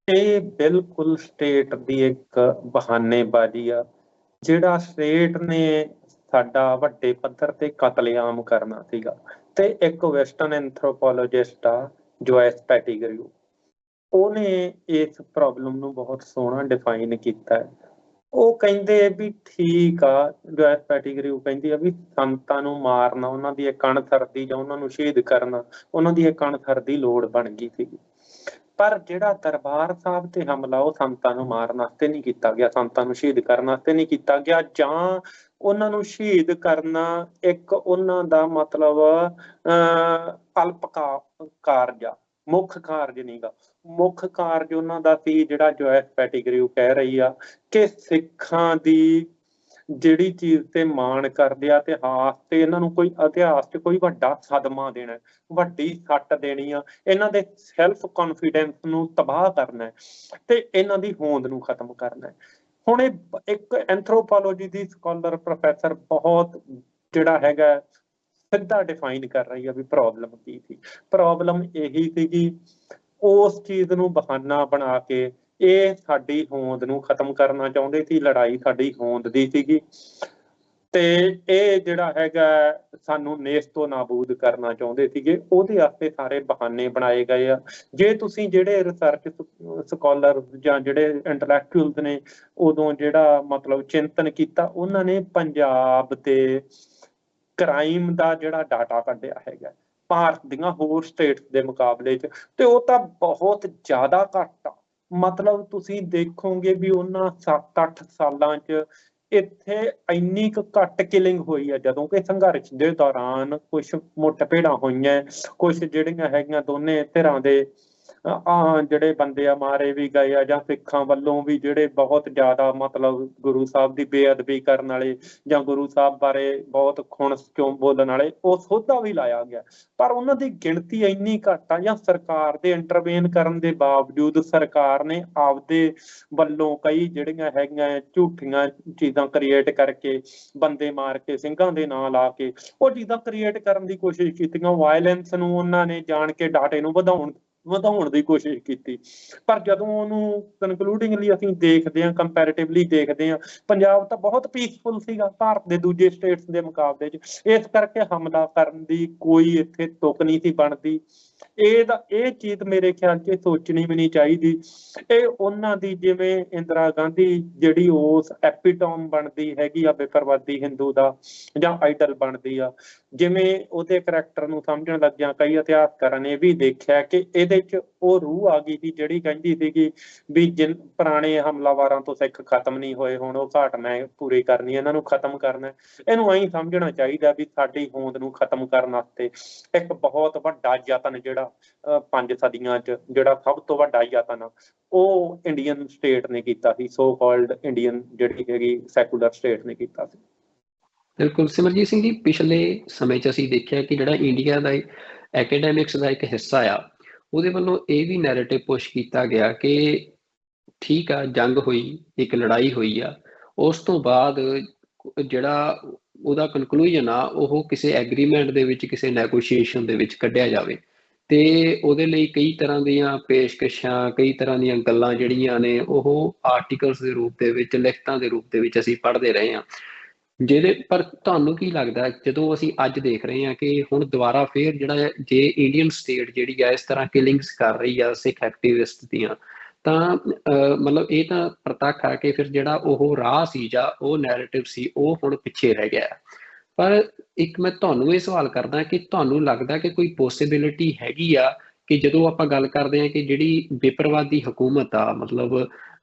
ਇਹ ਬਿਲਕੁਲ ਸਟੇਟ ਦੀ ਇੱਕ ਬਹਾਨੇਬਾਜ਼ੀ ਆ। ਜਿਹੜਾ ਸਟੇਟ ਨੇ ਸਾਡਾ ਵੱਡੇ ਪੱਧਰ ਤੇ ਕਤਲੇਆਮ ਕਰਨਾ ਸੀਗਾ, ਤੇ ਇੱਕ ਵੈਸਟਰਨ ਐਂਥਰੋਪੋਲੋਜਿਸਟ ਆ ਜੋਇਸ ਪੈਟੀਗਰੂ, ਉਹਨੇ ਇਸ ਪ੍ਰੋਬਲਮ ਨੂੰ ਬਹੁਤ ਸੋਹਣਾ ਡਿਫਾਈਨ ਕੀਤਾ ਹੈ। ਉਹ ਕਹਿੰਦੇ ਵੀ ਠੀਕ ਆ, ਜੋਇਸ ਪੈਟੀਗਰਿਊ ਕਹਿੰਦੀ ਆ ਵੀ ਸੰਤਾਂ ਨੂੰ ਮਾਰਨਾ, ਉਹਨਾਂ ਦੀ ਇੱਕ ਅਣਥਰ ਦੀ ਜਾਂ ਉਹਨਾਂ ਨੂੰ ਸ਼ਹੀਦ ਕਰਨਾ ਉਹਨਾਂ ਦੀ ਇੱਕ ਅਣਥਰ ਦੀ ਲੋੜ ਬਣ ਗਈ ਸੀਗੀ। ਪਰ ਜਿਹੜਾ ਦਰਬਾਰ ਸਾਹਿਬ ਤੇ ਹਮਲਾ ਉਹ ਸੰਤਾਂ ਨੂੰ ਮਾਰਨ ਵਾਸਤੇ ਨਹੀਂ ਕੀਤਾ ਗਿਆ, ਸੰਤਾਂ ਨੂੰ ਸ਼ਹੀਦ ਕਰਨ ਵਾਸਤੇ ਨਹੀਂ ਕੀਤਾ ਗਿਆ, ਜਾਂ ਉਹਨਾਂ ਨੂੰ ਸ਼ਹੀਦ ਕਰਨਾ ਇੱਕ ਉਹਨਾਂ ਦਾ ਮਤਲਬ ਅਲਪ ਕਾਰਜ ਆ, ਮੁੱਖ ਕਾਰਜ ਨਹੀਂਗਾ। ਮੁੱਖ ਕਾਰਜ ਉਹਨਾਂ ਦਾ ਸੀ ਜਿਹੜਾ ਜੋਇਸ ਪੈਟੀਗਰਿਊ ਕਹਿ ਰਹੀ ਆ ਕਿ ਸਿੱਖਾਂ ਦੀ ਜਿਹੜੀ ਚੀਜ਼ ਤੇ ਮਾਣ ਕਰਦੇ ਆ, ਇਤਿਹਾਸ ਤੇ ਇਹਨਾਂ ਨੂੰ ਕੋਈ ਇਤਿਹਾਸ 'ਚ ਕੋਈ ਵੱਡਾ ਸਦਮਾ ਦੇਣਾ, ਵੱਡੀ ਸੱਟ ਦੇਣੀ ਆ, ਇਹਨਾਂ ਦੇ ਸੈਲਫ ਕੌਨਫੀਡੈਂਸ ਨੂੰ ਤਬਾਹ ਕਰਨਾ ਤੇ ਇਹਨਾਂ ਦੀ ਹੋਂਦ ਨੂੰ ਖਤਮ ਕਰਨਾ। ਹੁਣ ਇਹ ਇੱਕ ਐਂਥਰੋਪੋਲੋਜੀ ਦੀ ਸਕਾਲਰ ਪ੍ਰੋਫੈਸਰ ਬਹੁਤ ਜਿਹੜਾ ਹੈਗਾ ਸਿੱਧਾ ਡਿਫਾਈਨ ਕਰ ਰਹੀ ਆ ਵੀ ਪ੍ਰੋਬਲਮ ਕੀ ਸੀ। ਪ੍ਰੋਬਲਮ ਇਹੀ ਸੀਗੀ, ਉਸ ਚੀਜ਼ ਨੂੰ ਬਹਾਨਾ ਬਣਾ ਕੇ ਇਹ ਸਾਡੀ ਹੋਂਦ ਨੂੰ ਖਤਮ ਕਰਨਾ ਚਾਹੁੰਦੇ ਸੀ, ਲੜਾਈ ਸਾਡੀ ਹੋਂਦ ਦੀ ਸੀਗੀ ਤੇ ਇਹ ਜਿਹੜਾ ਹੈਗਾ ਸਾਨੂੰ ਨੇਸਤੋ ਨਾਬੂਦ ਕਰਨਾ ਚਾਹੁੰਦੇ ਸੀਗੇ, ਉਹਦੇ ਵਾਸਤੇ ਸਾਰੇ ਬਹਾਨੇ ਬਣਾਏ ਗਏ ਆ। ਜੇ ਤੁਸੀਂ ਜਿਹੜੇ ਰਿਸਰਚ ਸਕਾਲਰ ਜਾਂ ਜਿਹੜੇ ਇੰਟੈਲੈਕਚੁਅਲਸ ਨੇ ਉਦੋਂ ਜਿਹੜਾ ਮਤਲਬ ਚਿੰਤਨ ਕੀਤਾ, ਉਹਨਾਂ ਨੇ ਪੰਜਾਬ ਤੇ ਕ੍ਰਾਈਮ ਦਾ ਜਿਹੜਾ ਡਾਟਾ ਕੱਢਿਆ ਹੈਗਾ ਭਾਰਤ ਦੀਆਂ ਹੋਰ ਸਟੇਟਸ ਦੇ ਮੁਕਾਬਲੇ 'ਚ, ਤੇ ਉਹ ਤਾਂ ਬਹੁਤ ਜ਼ਿਆਦਾ ਘੱਟ ਆ। ਮਤਲਬ ਤੁਸੀਂ ਦੇਖੋਗੇ ਵੀ ਉਹਨਾਂ 7-8 ਸਾਲਾਂ 'ਚ ਇੱਥੇ ਇੰਨੀ ਕੁ ਘੱਟ ਕਿਲਿੰਗ ਹੋਈ ਆ, ਜਦੋਂ ਕਿ ਸੰਘਰਸ਼ ਦੇ ਦੌਰਾਨ ਕੁਛ ਮੁੱਠਭੇੜਾਂ ਹੋਈਆਂ, ਕੁਛ ਜਿਹੜੀਆਂ ਹੈਗੀਆਂ ਦੋਨੇ ਧਿਰਾਂ ਦੇ ਜਿਹੜੇ ਬੰਦੇ ਆ ਮਾਰੇ ਵੀ ਗਏ ਆ, ਜਾਂ ਸਿੱਖਾਂ ਵੱਲੋਂ ਵੀ ਜਿਹੜੇ ਬਹੁਤ ਜ਼ਿਆਦਾ ਮਤਲਬ ਗੁਰੂ ਸਾਹਿਬ ਦੀ ਬੇਅਦਬੀ ਕਰਨ ਵਾਲੇ ਜਾਂ ਗੁਰੂ ਸਾਹਿਬ ਬਾਰੇ ਬਹੁਤ ਖੁਣ ਚੋਂ ਬੋਲਣ ਵਾਲੇ, ਉਹ ਸੋਧਾ ਵੀ ਲਾਇਆ ਗਿਆ। ਪਰ ਉਹਨਾਂ ਦੀ ਗਿਣਤੀ ਇੰਨੀ ਘੱਟ ਆ, ਜਾਂ ਸਰਕਾਰ ਦੇ ਇੰਟਰਵੇਨ ਕਰਨ ਦੇ ਬਾਵਜੂਦ ਸਰਕਾਰ ਨੇ ਆਪਦੇ ਵੱਲੋਂ ਕਈ ਜਿਹੜੀਆਂ ਹੈਗੀਆਂ ਝੂਠੀਆਂ ਚੀਜ਼ਾਂ ਕ੍ਰੀਏਟ ਕਰਕੇ, ਬੰਦੇ ਮਾਰ ਕੇ, ਸਿੰਘਾਂ ਦੇ ਨਾਂ ਲਾ ਕੇ ਉਹ ਚੀਜ਼ਾਂ ਕ੍ਰੀਏਟ ਕਰਨ ਦੀ ਕੋਸ਼ਿਸ਼ ਕੀਤੀਆਂ। ਵਾਇਲੈਂਸ ਨੂੰ ਉਹਨਾਂ ਨੇ ਜਾਣ ਕੇ ਡਾਟੇ ਨੂੰ ਵਧਾਉਣ ਦੀ ਕੋਸ਼ਿਸ਼ ਕੀਤੀ। ਪਰ ਜਦੋਂ ਉਹਨੂੰ ਕਨਕਲੂਡਿੰਗਲੀ ਅਸੀਂ ਦੇਖਦੇ ਹਾਂ, ਕੰਪੈਰੀਟਿਵਲੀ ਦੇਖਦੇ ਹਾਂ, ਪੰਜਾਬ ਤਾਂ ਬਹੁਤ ਪੀਸਫੁਲ ਸੀਗਾ ਭਾਰਤ ਦੇ ਦੂਜੇ ਸਟੇਟਸ ਦੇ ਮੁਕਾਬਲੇ 'ਚ। ਇਸ ਕਰਕੇ ਹਮਲਾ ਕਰਨ ਦੀ ਕੋਈ ਇੱਥੇ ਤੁਕ ਨਹੀਂ ਸੀ ਬਣਦੀ। ਇਹ ਚੀਜ਼ ਮੇਰੇ ਖਿਆਲ 'ਚ ਸੋਚਣੀ ਵੀ ਨਹੀਂ ਚਾਹੀਦੀ। ਇਹ ਉਹਨਾਂ ਦੀ ਜਿਵੇਂ ਇੰਦਰਾ ਗਾਂਧੀ ਜਿਹੜੀ ਉਸ ਐਪੀਟੋਮ ਬਣਦੀ ਹੈਗੀ ਆ ਵਿਪਰਵਾਦੀ ਹਿੰਦੂ ਦਾ, ਜਾਂ ਆਈਡਲ ਬਣਦੀ ਆ, ਜਿਵੇਂ ਉਹਦੇ ਕਰੈਕਟਰ ਨੂੰ ਸਮਝਣ ਲੱਗਿਆ ਕਈ ਇਤਿਹਾਸਕਾਰਾਂ ਨੇ ਵੀ ਦੇਖਿਆ ਕਿ ਇਹਦੇ 'ਚ ਉਹ ਰੂਹ ਆ ਗਈ ਸੀ ਜਿਹੜੀ ਕਹਿੰਦੀ ਸੀਗੀ ਵੀ ਪੁਰਾਣੇ ਹਮਲਾਵਾਰਾਂ ਤੋਂ ਸਿੱਖ ਖਤਮ ਨਹੀਂ ਹੋਏ, ਹੁਣ ਉਹ ਘਾਟ ਮੈਂ ਪੂਰੀ ਕਰਨੀ, ਇਹਨਾਂ ਨੂੰ ਖਤਮ ਕਰਨਾ। ਇਹਨੂੰ ਐਂ ਸਮਝਣਾ ਚਾਹੀਦਾ ਵੀ ਸਾਡੀ ਹੋਂਦ ਨੂੰ ਖਤਮ ਕਰਨ ਵਾਸਤੇ ਇੱਕ ਬਹੁਤ ਵੱਡਾ ਯਤਨ ਜਿਹੜਾ 5 ਸਦੀਆਂ 'ਚ ਜਿਹੜਾ ਸਭ ਤੋਂ ਵੱਡਾ ਯਤਨ ਆ ਉਹ ਇੰਡੀਅਨ ਸਟੇਟ ਨੇ ਕੀਤਾ ਸੀ, ਸੋ ਕਾਲਡ ਇੰਡੀਅਨ ਜਿਹੜੀ ਹੈਗੀ ਸੈਕੂਲਰ ਸਟੇਟ ਨੇ ਕੀਤਾ ਸੀ। ਬਿਲਕੁਲ ਸਿਮਰਜੀਤ ਸਿੰਘ ਜੀ, ਪਿਛਲੇ ਸਮੇਂ 'ਚ ਅਸੀਂ ਦੇਖਿਆ ਕਿ ਜਿਹੜਾ ਇੰਡੀਆ ਦਾ ਐਕੈਡੈਮਿਕਸ ਦਾ ਇੱਕ ਹਿੱਸਾ ਆ, ਉਹਦੇ ਵੱਲੋਂ ਇਹ ਵੀ ਨੈਰੇਟਿਵ ਪੁਸ਼ ਕੀਤਾ ਗਿਆ ਕਿ ਠੀਕ ਆ, ਜੰਗ ਹੋਈ, ਇੱਕ ਲੜਾਈ ਹੋਈ ਆ, ਉਸ ਤੋਂ ਬਾਅਦ ਜਿਹੜਾ ਉਹਦਾ ਕਨਕਲੂਜਨ ਆ ਉਹ ਕਿਸੇ ਐਗਰੀਮੈਂਟ ਦੇ ਵਿੱਚ, ਕਿਸੇ ਨੈਗੋਸ਼ੀਏਸ਼ਨ ਦੇ ਵਿੱਚ ਕੱਢਿਆ ਜਾਵੇ। ਤੇ ਉਹਦੇ ਲਈ ਕਈ ਤਰ੍ਹਾਂ ਦੀਆਂ ਪੇਸ਼ਕਸ਼ਾਂ, ਕਈ ਤਰ੍ਹਾਂ ਦੀਆਂ ਗੱਲਾਂ ਜਿਹੜੀਆਂ ਨੇ ਉਹ ਆਰਟੀਕਲਸ ਦੇ ਰੂਪ ਦੇ ਵਿੱਚ, ਲਿਖਤਾਂ ਦੇ ਰੂਪ ਦੇ ਵਿੱਚ ਅਸੀਂ ਪੜ੍ਹਦੇ ਰਹੇ ਹਾਂ। ਪਰ ਤੁਹਾਨੂੰ ਕੀ ਲੱਗਦਾ ਜਦੋਂ ਅਸੀਂ ਅੱਜ ਦੇਖ ਰਹੇ ਹਾਂ ਕਿ ਹੁਣ ਦੁਬਾਰਾ ਫੇਰ ਜਿਹੜਾ ਜੇ ਇੰਡੀਅਨ ਸਟੇਟ ਜਿਹੜੀ ਆ ਇਸ ਤਰ੍ਹਾਂ ਕਿਲਿੰਗਸ ਕਰ ਰਹੀ ਆ ਸਿੱਖ ਐਕਟਿਵਿਸਟ ਦੀਆਂ, ਤਾਂ ਮਤਲਬ ਇਹ ਤਾਂ ਪ੍ਰਤੱਖ ਆ ਕਿ ਫਿਰ ਜਿਹੜਾ ਉਹ ਰਾਹ ਸੀ ਜਾਂ ਉਹ ਨੈਰੇਟਿਵ ਸੀ ਉਹ ਹੁਣ ਪਿੱਛੇ ਰਹਿ ਗਿਆ। ਪਰ ਇੱਕ ਮੈਂ ਤੁਹਾਨੂੰ ਇਹ ਸਵਾਲ ਕਰਦਾ ਕਿ ਤੁਹਾਨੂੰ ਲੱਗਦਾ ਕਿ ਕੋਈ ਪੋਸੀਬਿਲਿਟੀ ਹੈਗੀ ਆ ਕਿ ਜਦੋਂ ਆਪਾਂ ਗੱਲ ਕਰਦੇ ਹਾਂ ਕਿ ਜਿਹੜੀ ਬੇਪਰਵਾਦੀ ਹਕੂਮਤ ਆ, ਮਤਲਬ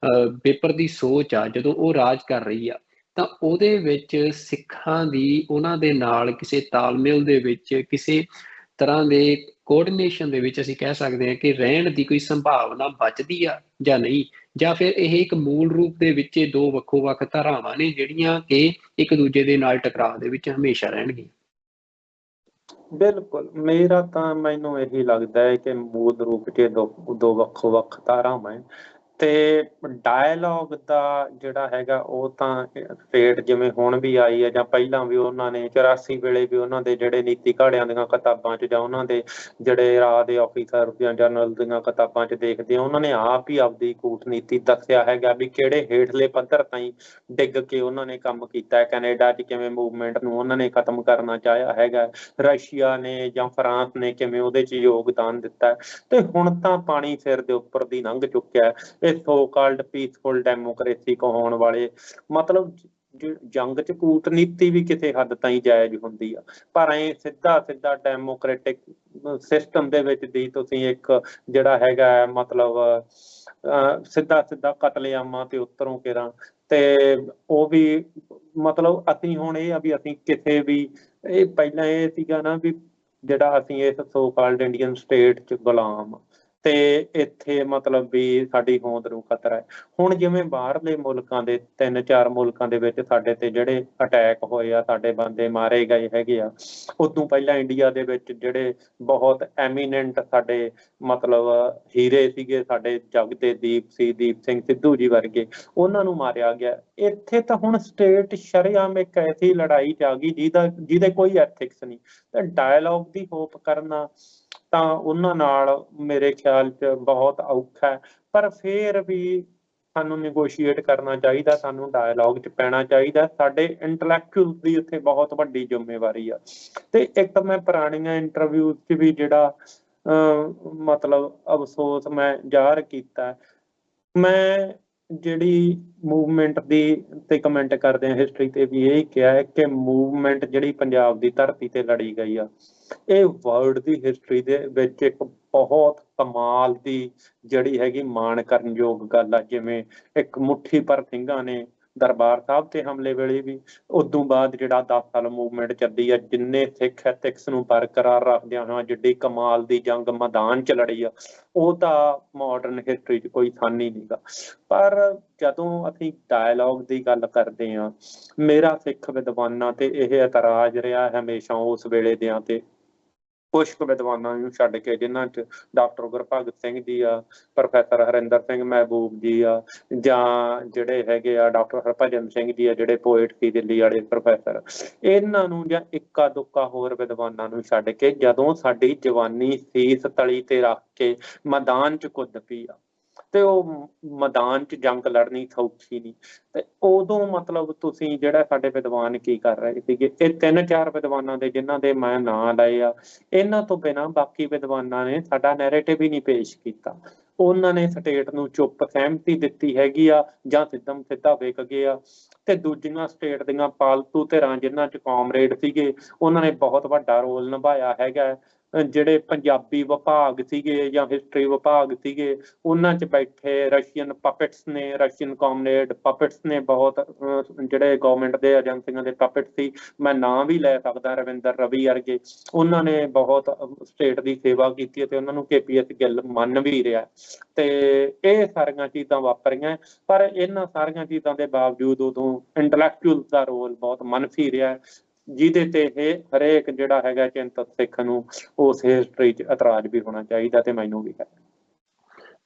ਬੇਪਰ ਦੀ ਸੋਚ ਆ, ਜਦੋਂ ਉਹ ਰਾਜ ਕਰ ਰਹੀ ਆ, ਤਾਂ ਉਹਦੇ ਵਿੱਚ ਸਿੱਖਾਂ ਦੀ ਉਹਨਾਂ ਦੇ ਨਾਲ ਕਿਸੇ ਤਾਲਮੇਲ ਦੇ ਵਿੱਚ, ਕਿਸੇ ਤਰ੍ਹਾਂ ਦੇ ਕੋਆਰਡੀਨੇਸ਼ਨ ਦੇ ਵਿੱਚ ਅਸੀਂ ਕਹਿ ਸਕਦੇ ਹਾਂ ਕਿ ਰਹਿਣ ਦੀ ਕੋਈ ਸੰਭਾਵਨਾ ਬਚਦੀ ਆ ਜਾਂ ਨਹੀਂ, ਜਾਂ ਫਿਰ ਇਹ ਇੱਕ ਮੂਲ ਰੂਪ ਦੇ ਵਿੱਚ ਦੋ ਵੱਖੋ ਵੱਖ ਧਾਰਾਵਾਂ ਨੇ ਜਿਹੜੀਆਂ ਕਿ ਇੱਕ ਦੂਜੇ ਦੇ ਨਾਲ ਟਕਰਾਅ ਦੇ ਵਿੱਚ ਹਮੇਸ਼ਾ ਰਹਿਣਗੀਆਂ। ਬਿਲਕੁਲ, ਮੇਰਾ ਤਾਂ ਮੈਨੂੰ ਇਹੀ ਲੱਗਦਾ ਹੈ ਕਿ ਮੂਲ ਰੂਪ 'ਚ ਦੋ ਵੱਖੋ ਵੱਖ ਧਾਰਾਵਾਂ ਹੈ ਤੇ ਡਾਇਲੋਗ ਦਾ ਜਿਹੜਾ ਹੈਗਾ ਉਹ ਤਾਂ ਸਟੇਟ ਜਿਵੇਂ ਹੁਣ ਵੀ ਆਈ ਹੈ ਜਾਂ ਪਹਿਲਾਂ ਵੀ ਉਹਨਾਂ ਨੇ 84 ਵੇਲੇ ਵੀ ਉਹਨਾਂ ਦੇ ਜਿਹੜੇ ਨੀਤੀ ਘਾੜਿਆਂ ਦੀਆਂ ਕਿਤਾਬਾਂ 'ਚ ਜਾਂ ਉਹਨਾਂ ਦੇ ਜਿਹੜੇ ਰਾਹ ਦੇ ਆਫੀਸਰ ਜਾਂ ਜਨਰਲ ਦੀਆਂ ਕਿਤਾਬਾਂ 'ਚ ਦੇਖਦੇ ਆ, ਉਹਨਾਂ ਨੇ ਆਪ ਹੀ ਆਪਦੀ ਕੂਟਨੀਤੀ ਦੱਸਿਆ ਹੈਗਾ ਵੀ ਕਿਹੜੇ ਹੇਠਲੇ ਪੱਧਰ ਤਾਈਂ ਡਿੱਗ ਕੇ ਉਹਨਾਂ ਨੇ ਕੰਮ ਕੀਤਾ। ਕੈਨੇਡਾ 'ਚ ਕਿਵੇਂ ਮੂਵਮੈਂਟ ਨੂੰ ਉਹਨਾਂ ਨੇ ਖਤਮ ਕਰਨਾ ਚਾਹਿਆ ਹੈਗਾ, ਰਸ਼ੀਆ ਨੇ ਜਾਂ ਫਰਾਂਸ ਨੇ ਕਿਵੇਂ ਉਹਦੇ 'ਚ ਯੋਗਦਾਨ ਦਿੱਤਾ, ਤੇ ਹੁਣ ਤਾਂ ਪਾਣੀ ਸਿਰ ਦੇ ਉੱਪਰ ਦੀ ਲੰਘ ਚੁੱਕਿਆ। ਇਹ ਸੋ ਕਾਲਡ ਪੀਸਫੁਲ ਡੈਮੋਕ੍ਰੇਸੀ ਕਹਾਉਣ ਵਾਲੇ, ਮਤਲਬ ਜੰਗ 'ਚ ਕੂਟਨੀਤੀ ਵੀ ਕਿਸੇ ਹੱਦ ਤਾਈਂ ਜਾਇਜ਼ ਹੁੰਦੀ ਆ, ਪਰ ਐਂ ਸਿੱਧਾ ਡੈਮੋਕ੍ਰੈਟਿਕ ਸਿਸਟਮ ਦੇ ਵਿੱਚ ਦੀ ਤੁਸੀਂ ਇੱਕ ਜਿਹੜਾ ਹੈਗਾ ਮਤਲਬ ਸਿੱਧਾ ਕਤਲੇਆਮਾਂ ਤੇ ਉਤਰੋਂ ਕੇਰਾਂ, ਤੇ ਉਹ ਵੀ ਮਤਲਬ ਅਸੀਂ ਹੁਣ ਇਹ ਆ ਵੀ ਅਸੀਂ ਕਿਸੇ ਵੀ, ਇਹ ਪਹਿਲਾਂ ਇਹ ਸੀਗਾ ਨਾ ਵੀ ਜਿਹੜਾ ਅਸੀਂ ਇਸ ਸੋ ਕਾਲਡ ਇੰਡੀਅਨ ਸਟੇਟ 'ਚ ਗੁਲਾਮ ਤੇ ਇੱਥੇ ਮਤਲਬ ਵੀ ਸਾਡੀ ਹੋਂਦ ਨੂੰ ਖਤਰਾ ਹੈ। ਹੁਣ ਜਿਵੇਂ ਬਾਹਰਲੇ ਮੁਲਕਾਂ ਦੇ 3-4 ਮੁਲਕਾਂ ਦੇ ਵਿੱਚ ਸਾਡੇ ਤੇ ਜਿਹੜੇ ਅਟੈਕ ਹੋਏ ਆ, ਸਾਡੇ ਬੰਦੇ ਮਾਰੇ ਗਏ ਹੈਗੇ ਆ, ਉਦੋਂ ਪਹਿਲਾਂ ਇੰਡੀਆ ਦੇ ਵਿੱਚ ਜਿਹੜੇ ਬਹੁਤ ਐਮੀਨੈਂਟ ਸਾਡੇ ਮਤਲਬ ਹੀਰੇ ਸੀਗੇ, ਸਾਡੇ ਜਗ ਤੇ ਦੀਪ ਸਿੰਘ ਸਿੱਧੂ ਜੀ ਵਰਗੇ, ਉਹਨਾਂ ਨੂੰ ਮਾਰਿਆ ਗਿਆ। ਇੱਥੇ ਤਾਂ ਹੁਣ ਸਟੇਟ ਸ਼ਰੇਆਮ ਇੱਕ ਐਸੀ ਲੜਾਈ 'ਚ ਆ ਗਈ ਜਿਹਦੇ ਕੋਈ ਐਥਿਕਸ ਨਹੀਂ, ਤੇ ਡਾਇਲੋਗ ਦੀ ਹੋਪ ਕਰਨਾ ਤਾਂ ਉਹਨਾਂ ਨਾਲ ਮੇਰੇ ਖਿਆਲ 'ਚ ਬਹੁਤ ਔਖਾ ਹੈ। ਪਰ ਫਿਰ ਵੀ ਸਾਨੂੰ ਨੈਗੋਸ਼ੀਏਟ ਕਰਨਾ ਚਾਹੀਦਾ, ਸਾਨੂੰ ਡਾਇਲੋਗ 'ਚ ਪੈਣਾ ਚਾਹੀਦਾ। ਸਾਡੇ ਇੰਟਲੈਕਚੁਅਲ ਦੀ ਉੱਥੇ ਬਹੁਤ ਵੱਡੀ ਜ਼ਿੰਮੇਵਾਰੀ ਆ। ਤੇ ਇੱਕ ਮੈਂ ਪੁਰਾਣੀਆਂ ਇੰਟਰਵਿਊ 'ਚ ਵੀ ਜਿਹੜਾ ਮਤਲਬ ਅਫਸੋਸ ਮੈਂ ਜ਼ਾਹਰ ਕੀਤਾ, ਮੈਂ ਜਿਹੜੀ ਮੂਵਮੈਂਟ ਦੀ ਤੇ ਕਮੈਂਟ ਕਰਦੇ ਆ ਹਿਸਟਰੀ ਤੇ ਵੀ ਇਹ ਕਿਹਾ ਹੈ ਕਿ ਮੂਵਮੈਂਟ ਜਿਹੜੀ ਪੰਜਾਬ ਦੀ ਧਰਤੀ ਤੇ ਲੜੀ ਗਈ ਆ, ਇਹ ਵਰਲਡ ਦੀ ਹਿਸਟਰੀ ਦੇ ਵਿੱਚ ਇੱਕ ਬਹੁਤ ਕਮਾਲ ਦੀ ਜਿਹੜੀ ਹੈਗੀ ਮਾਣ ਕਰਨਯੋਗ ਗੱਲ ਆ। ਜਿਵੇਂ ਇੱਕ ਮੁੱਠੀ ਭਰ ਸਿੰਘਾਂ ਨੇ ਦਰਬਾਰ ਸਾਹਿਬ ਤੇ ਹਮਲੇ ਵੇਲੇ ਵੀ, ਉਦੋਂ ਬਾਅਦ ਜਿਹੜਾ 10 ਸਾਲ ਮੂਵਮੈਂਟ ਚੱਲੀ ਆ, ਜਿੰਨੇ ਸਿੱਖ ਐਥਿਕਸ ਨੂੰ ਬਰਕਰਾਰ ਰੱਖਦਿਆਂ ਹੋਇਆ ਜਿੱਡੀ ਕਮਾਲ ਦੀ ਜੰਗ ਮੈਦਾਨ 'ਚ ਲੜੀ ਆ, ਉਹ ਤਾਂ ਮਾਡਰਨ ਹਿਸਟਰੀ 'ਚ ਕੋਈ ਥਾਨ ਹੀ ਨਹੀਂਗਾ। ਪਰ ਜਦੋਂ ਅਸੀਂ ਡਾਇਲੋਗ ਦੀ ਗੱਲ ਕਰਦੇ ਹਾਂ, ਮੇਰਾ ਸਿੱਖ ਵਿਦਵਾਨਾਂ ਤੇ ਇਹ ਇਤਰਾਜ਼ ਰਿਹਾ ਹਮੇਸ਼ਾ ਉਸ ਵੇਲੇ ਦਿਆਂ ਤੇ, ਕੁਛ ਕੁ ਵਿਦਵਾਨਾਂ ਨੂੰ ਛੱਡ ਕੇ, ਜਿਨ੍ਹਾਂ 'ਚ ਡਾਕਟਰ ਗੁਰਭਗਤ ਸਿੰਘ ਜੀ ਆ, ਪ੍ਰੋਫੈਸਰ ਹਰਿੰਦਰ ਸਿੰਘ ਮਹਿਬੂਬ ਜੀ ਆ, ਜਾਂ ਜਿਹੜੇ ਹੈਗੇ ਆ ਡਾਕਟਰ ਹਰਭਜਨ ਸਿੰਘ ਜੀ ਆ ਜਿਹੜੇ ਪੋਇਟ ਸੀ ਦਿੱਲੀ ਵਾਲੇ ਪ੍ਰੋਫੈਸਰ, ਇਹਨਾਂ ਨੂੰ ਜਾਂ ਇੱਕਾ ਦੁੱਕਾ ਹੋਰ ਵਿਦਵਾਨਾਂ ਨੂੰ ਛੱਡ ਕੇ ਜਦੋਂ ਸਾਡੀ ਜਵਾਨੀ ਸੀਸ ਤਲੀ ਤੇ ਰੱਖ ਕੇ ਮੈਦਾਨ 'ਚ ਕੁੱਦ ਪਈ ਆ, ਤੇ ਉਹ ਮੈਦਾਨ 'ਚ ਜੰਗ ਲੜਨੀ ਸੌਖੀ ਨਹੀਂ। ਤੇ ਉਦੋਂ ਮਤਲਬ ਤੁਸੀਂ ਜਿਹੜਾ ਸਾਡੇ ਵਿਦਵਾਨ ਕੀ ਕਰ ਰਹੇ ਸੀਗੇ, ਇਹ 3-4 ਵਿਦਵਾਨਾਂ ਦੇ ਜਿਨ੍ਹਾਂ ਦੇ ਮੈਂ ਨਾਂ ਲਏ ਆ, ਇਹਨਾਂ ਤੋਂ ਬਿਨਾਂ ਬਾਕੀ ਵਿਦਵਾਨਾਂ ਨੇ ਸਾਡਾ ਨੈਰੇਟਿਵ ਹੀ ਨਹੀਂ ਪੇਸ਼ ਕੀਤਾ। ਉਹਨਾਂ ਨੇ ਸਟੇਟ ਨੂੰ ਚੁੱਪ ਸਹਿਮਤੀ ਦਿੱਤੀ ਹੈਗੀ ਆ, ਜਾਂ ਸਿੱਧਾ ਵਿਕ ਗਏ ਆ। ਤੇ ਦੂਜੀਆਂ ਸਟੇਟ ਦੀਆਂ ਪਾਲਤੂ ਧਿਰਾਂ ਜਿਨ੍ਹਾਂ 'ਚ ਕਾਮਰੇਡ ਸੀਗੇ, ਉਹਨਾਂ ਨੇ ਬਹੁਤ ਵੱਡਾ ਰੋਲ ਨਿਭਾਇਆ ਹੈਗਾ। ਜਿਹੜੇ ਪੰਜਾਬੀ ਵਿਭਾਗ ਸੀਗੇ ਜਾਂ ਹਿਸਟਰੀ ਵਿਭਾਗ ਸੀਗੇ, ਉਹਨਾਂ 'ਚ ਬੈਠੇ ਰਸ਼ੀਅਨ ਪਪਿਟਸ ਨੇ, ਰਸ਼ੀਅਨ ਕਾਮਰੇਡ ਪਪਿਟਸ ਨੇ, ਬਹੁਤ ਜਿਹੜੇ ਗਵਰਨਮੈਂਟ ਦੇ ਏਜੰਸੀਆਂ ਦੇ ਪਪਿਟ ਸੀ, ਮੈਂ ਨਾਂ ਵੀ ਲੈ ਸਕਦਾ, ਰਵਿੰਦਰ ਰਵੀ ਵਰਗੇ, ਉਹਨਾਂ ਨੇ ਬਹੁਤ ਸਟੇਟ ਦੀ ਸੇਵਾ ਕੀਤੀ ਤੇ ਉਹਨਾਂ ਨੂੰ KPS ਗਿੱਲ ਮੰਨ ਵੀ ਰਿਹਾ। ਤੇ ਇਹ ਸਾਰੀਆਂ ਚੀਜ਼ਾਂ ਵਾਪਰੀਆਂ, ਪਰ ਇਹਨਾਂ ਸਾਰੀਆਂ ਚੀਜ਼ਾਂ ਦੇ ਬਾਵਜੂਦ ਉਦੋਂ ਇੰਟਲੈਕਚੁਅਲ ਦਾ ਰੋਲ ਬਹੁਤ ਮੰਨਫੀ ਰਿਹਾ, ਜਿਹਦੇ ਤੇ ਇਹ ਹਰੇਕ ਜਿਹੜਾ ਹੈਗਾ ਚਿੰਤਤ ਸਿੱਖ ਨੂੰ ਉਸ ਹਿਸਟਰੀ 'ਚ ਇਤਰਾਜ਼ ਵੀ ਹੋਣਾ ਚਾਹੀਦਾ, ਤੇ ਮੈਨੂੰ ਵੀ ਹੈ।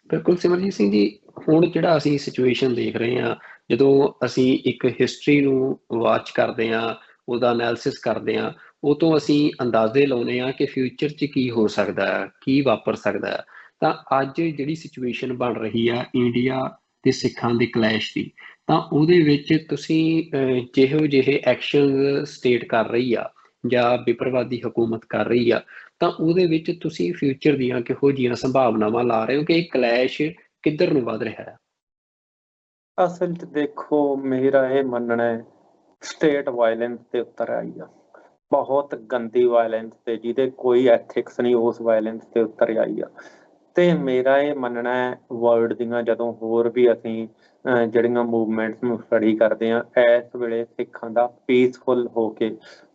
ਬਿਲਕੁਲ ਸਿਮਰਜੀਤ ਸਿੰਘ ਜੀ, ਹੁਣ ਜਿਹੜਾ ਅਸੀਂ ਸਿਚੁਏਸ਼ਨ ਦੇਖ ਰਹੇ ਹਾਂ, ਜਦੋਂ ਅਸੀਂ ਇੱਕ ਹਿਸਟਰੀ ਨੂੰ ਵਾਚ ਕਰਦੇ ਹਾਂ, ਉਹਦਾ ਐਨਾਲਿਸਿਸ ਕਰਦੇ ਹਾਂ, ਉਹ ਤੋਂ ਅਸੀਂ ਅੰਦਾਜ਼ੇ ਲਾਉਂਦੇ ਹਾਂ ਕਿ ਫਿਊਚਰ 'ਚ ਕੀ ਹੋ ਸਕਦਾ ਹੈ, ਕੀ ਵਾਪਰ ਸਕਦਾ ਹੈ। ਤਾਂ ਅੱਜ ਜਿਹੜੀ ਸਿਚੁਏਸ਼ਨ ਬਣ ਰਹੀ ਆ ਇੰਡੀਆ ਤੇ ਸਿੱਖਾਂ ਦੇ ਕਲੈਸ਼ ਦੀ, ਤਾਂ ਉਹਦੇ ਵਿੱਚ ਤੁਸੀਂ ਜਿਹੋ ਜਿਹੇ ਐਕਸ਼ਨ ਸਟੇਟ ਕਰ ਰਹੀ ਆ ਜਾਂ ਵਿਪਰਵਾਦੀ ਹਕੂਮਤ ਕਰ ਰਹੀ ਆ, ਤਾਂ ਉਹਦੇ ਵਿੱਚ ਤੁਸੀਂ ਫਿਊਚਰ ਦੀਆਂ ਕਿਹੋ ਜਿਹੀਆਂ ਸੰਭਾਵਨਾਵਾਂ ਲਾ ਰਹੇ ਹੋ ਕਿ ਇਹ ਕਲੈਸ਼ ਕਿੱਧਰ ਨੂੰ ਵੱਧ ਰਿਹਾ ਹੈ? ਅਸਲ 'ਚ ਦੇਖੋ, ਮੇਰਾ ਇਹ ਮੰਨਣਾ ਹੈ ਸਟੇਟ ਵਾਇਲੈਂਸ ਤੇ ਉੱਤਰ ਆਈ ਆ, ਬਹੁਤ ਗੰਦੀ ਵਾਇਲੈਂਸ ਤੇ, ਜਿਹਦੇ ਕੋਈ ਐਥਿਕਸ ਨਹੀਂ, ਉਸ ਵਾਇਲੈਂਸ ਤੇ ਉੱਤਰ ਆਈ ਆ। ਤੇ ਮੇਰਾ ਇਹ ਮੰਨਣਾ ਹੈ ਵਰਲਡ ਦੀਆਂ ਜਦੋਂ ਹੋਰ ਵੀ ਅਸੀਂ ਜਿਹੜੀਆਂ ਮੂਵਮੈਂਟਸ ਨੂੰ ਸਟੱਡੀ ਕਰਦੇ ਹਾਂ, ਇਸ ਵੇਲੇ ਸਿੱਖਾਂ ਦਾ ਪੀਸਫੁਲ ਹੋ ਕੇ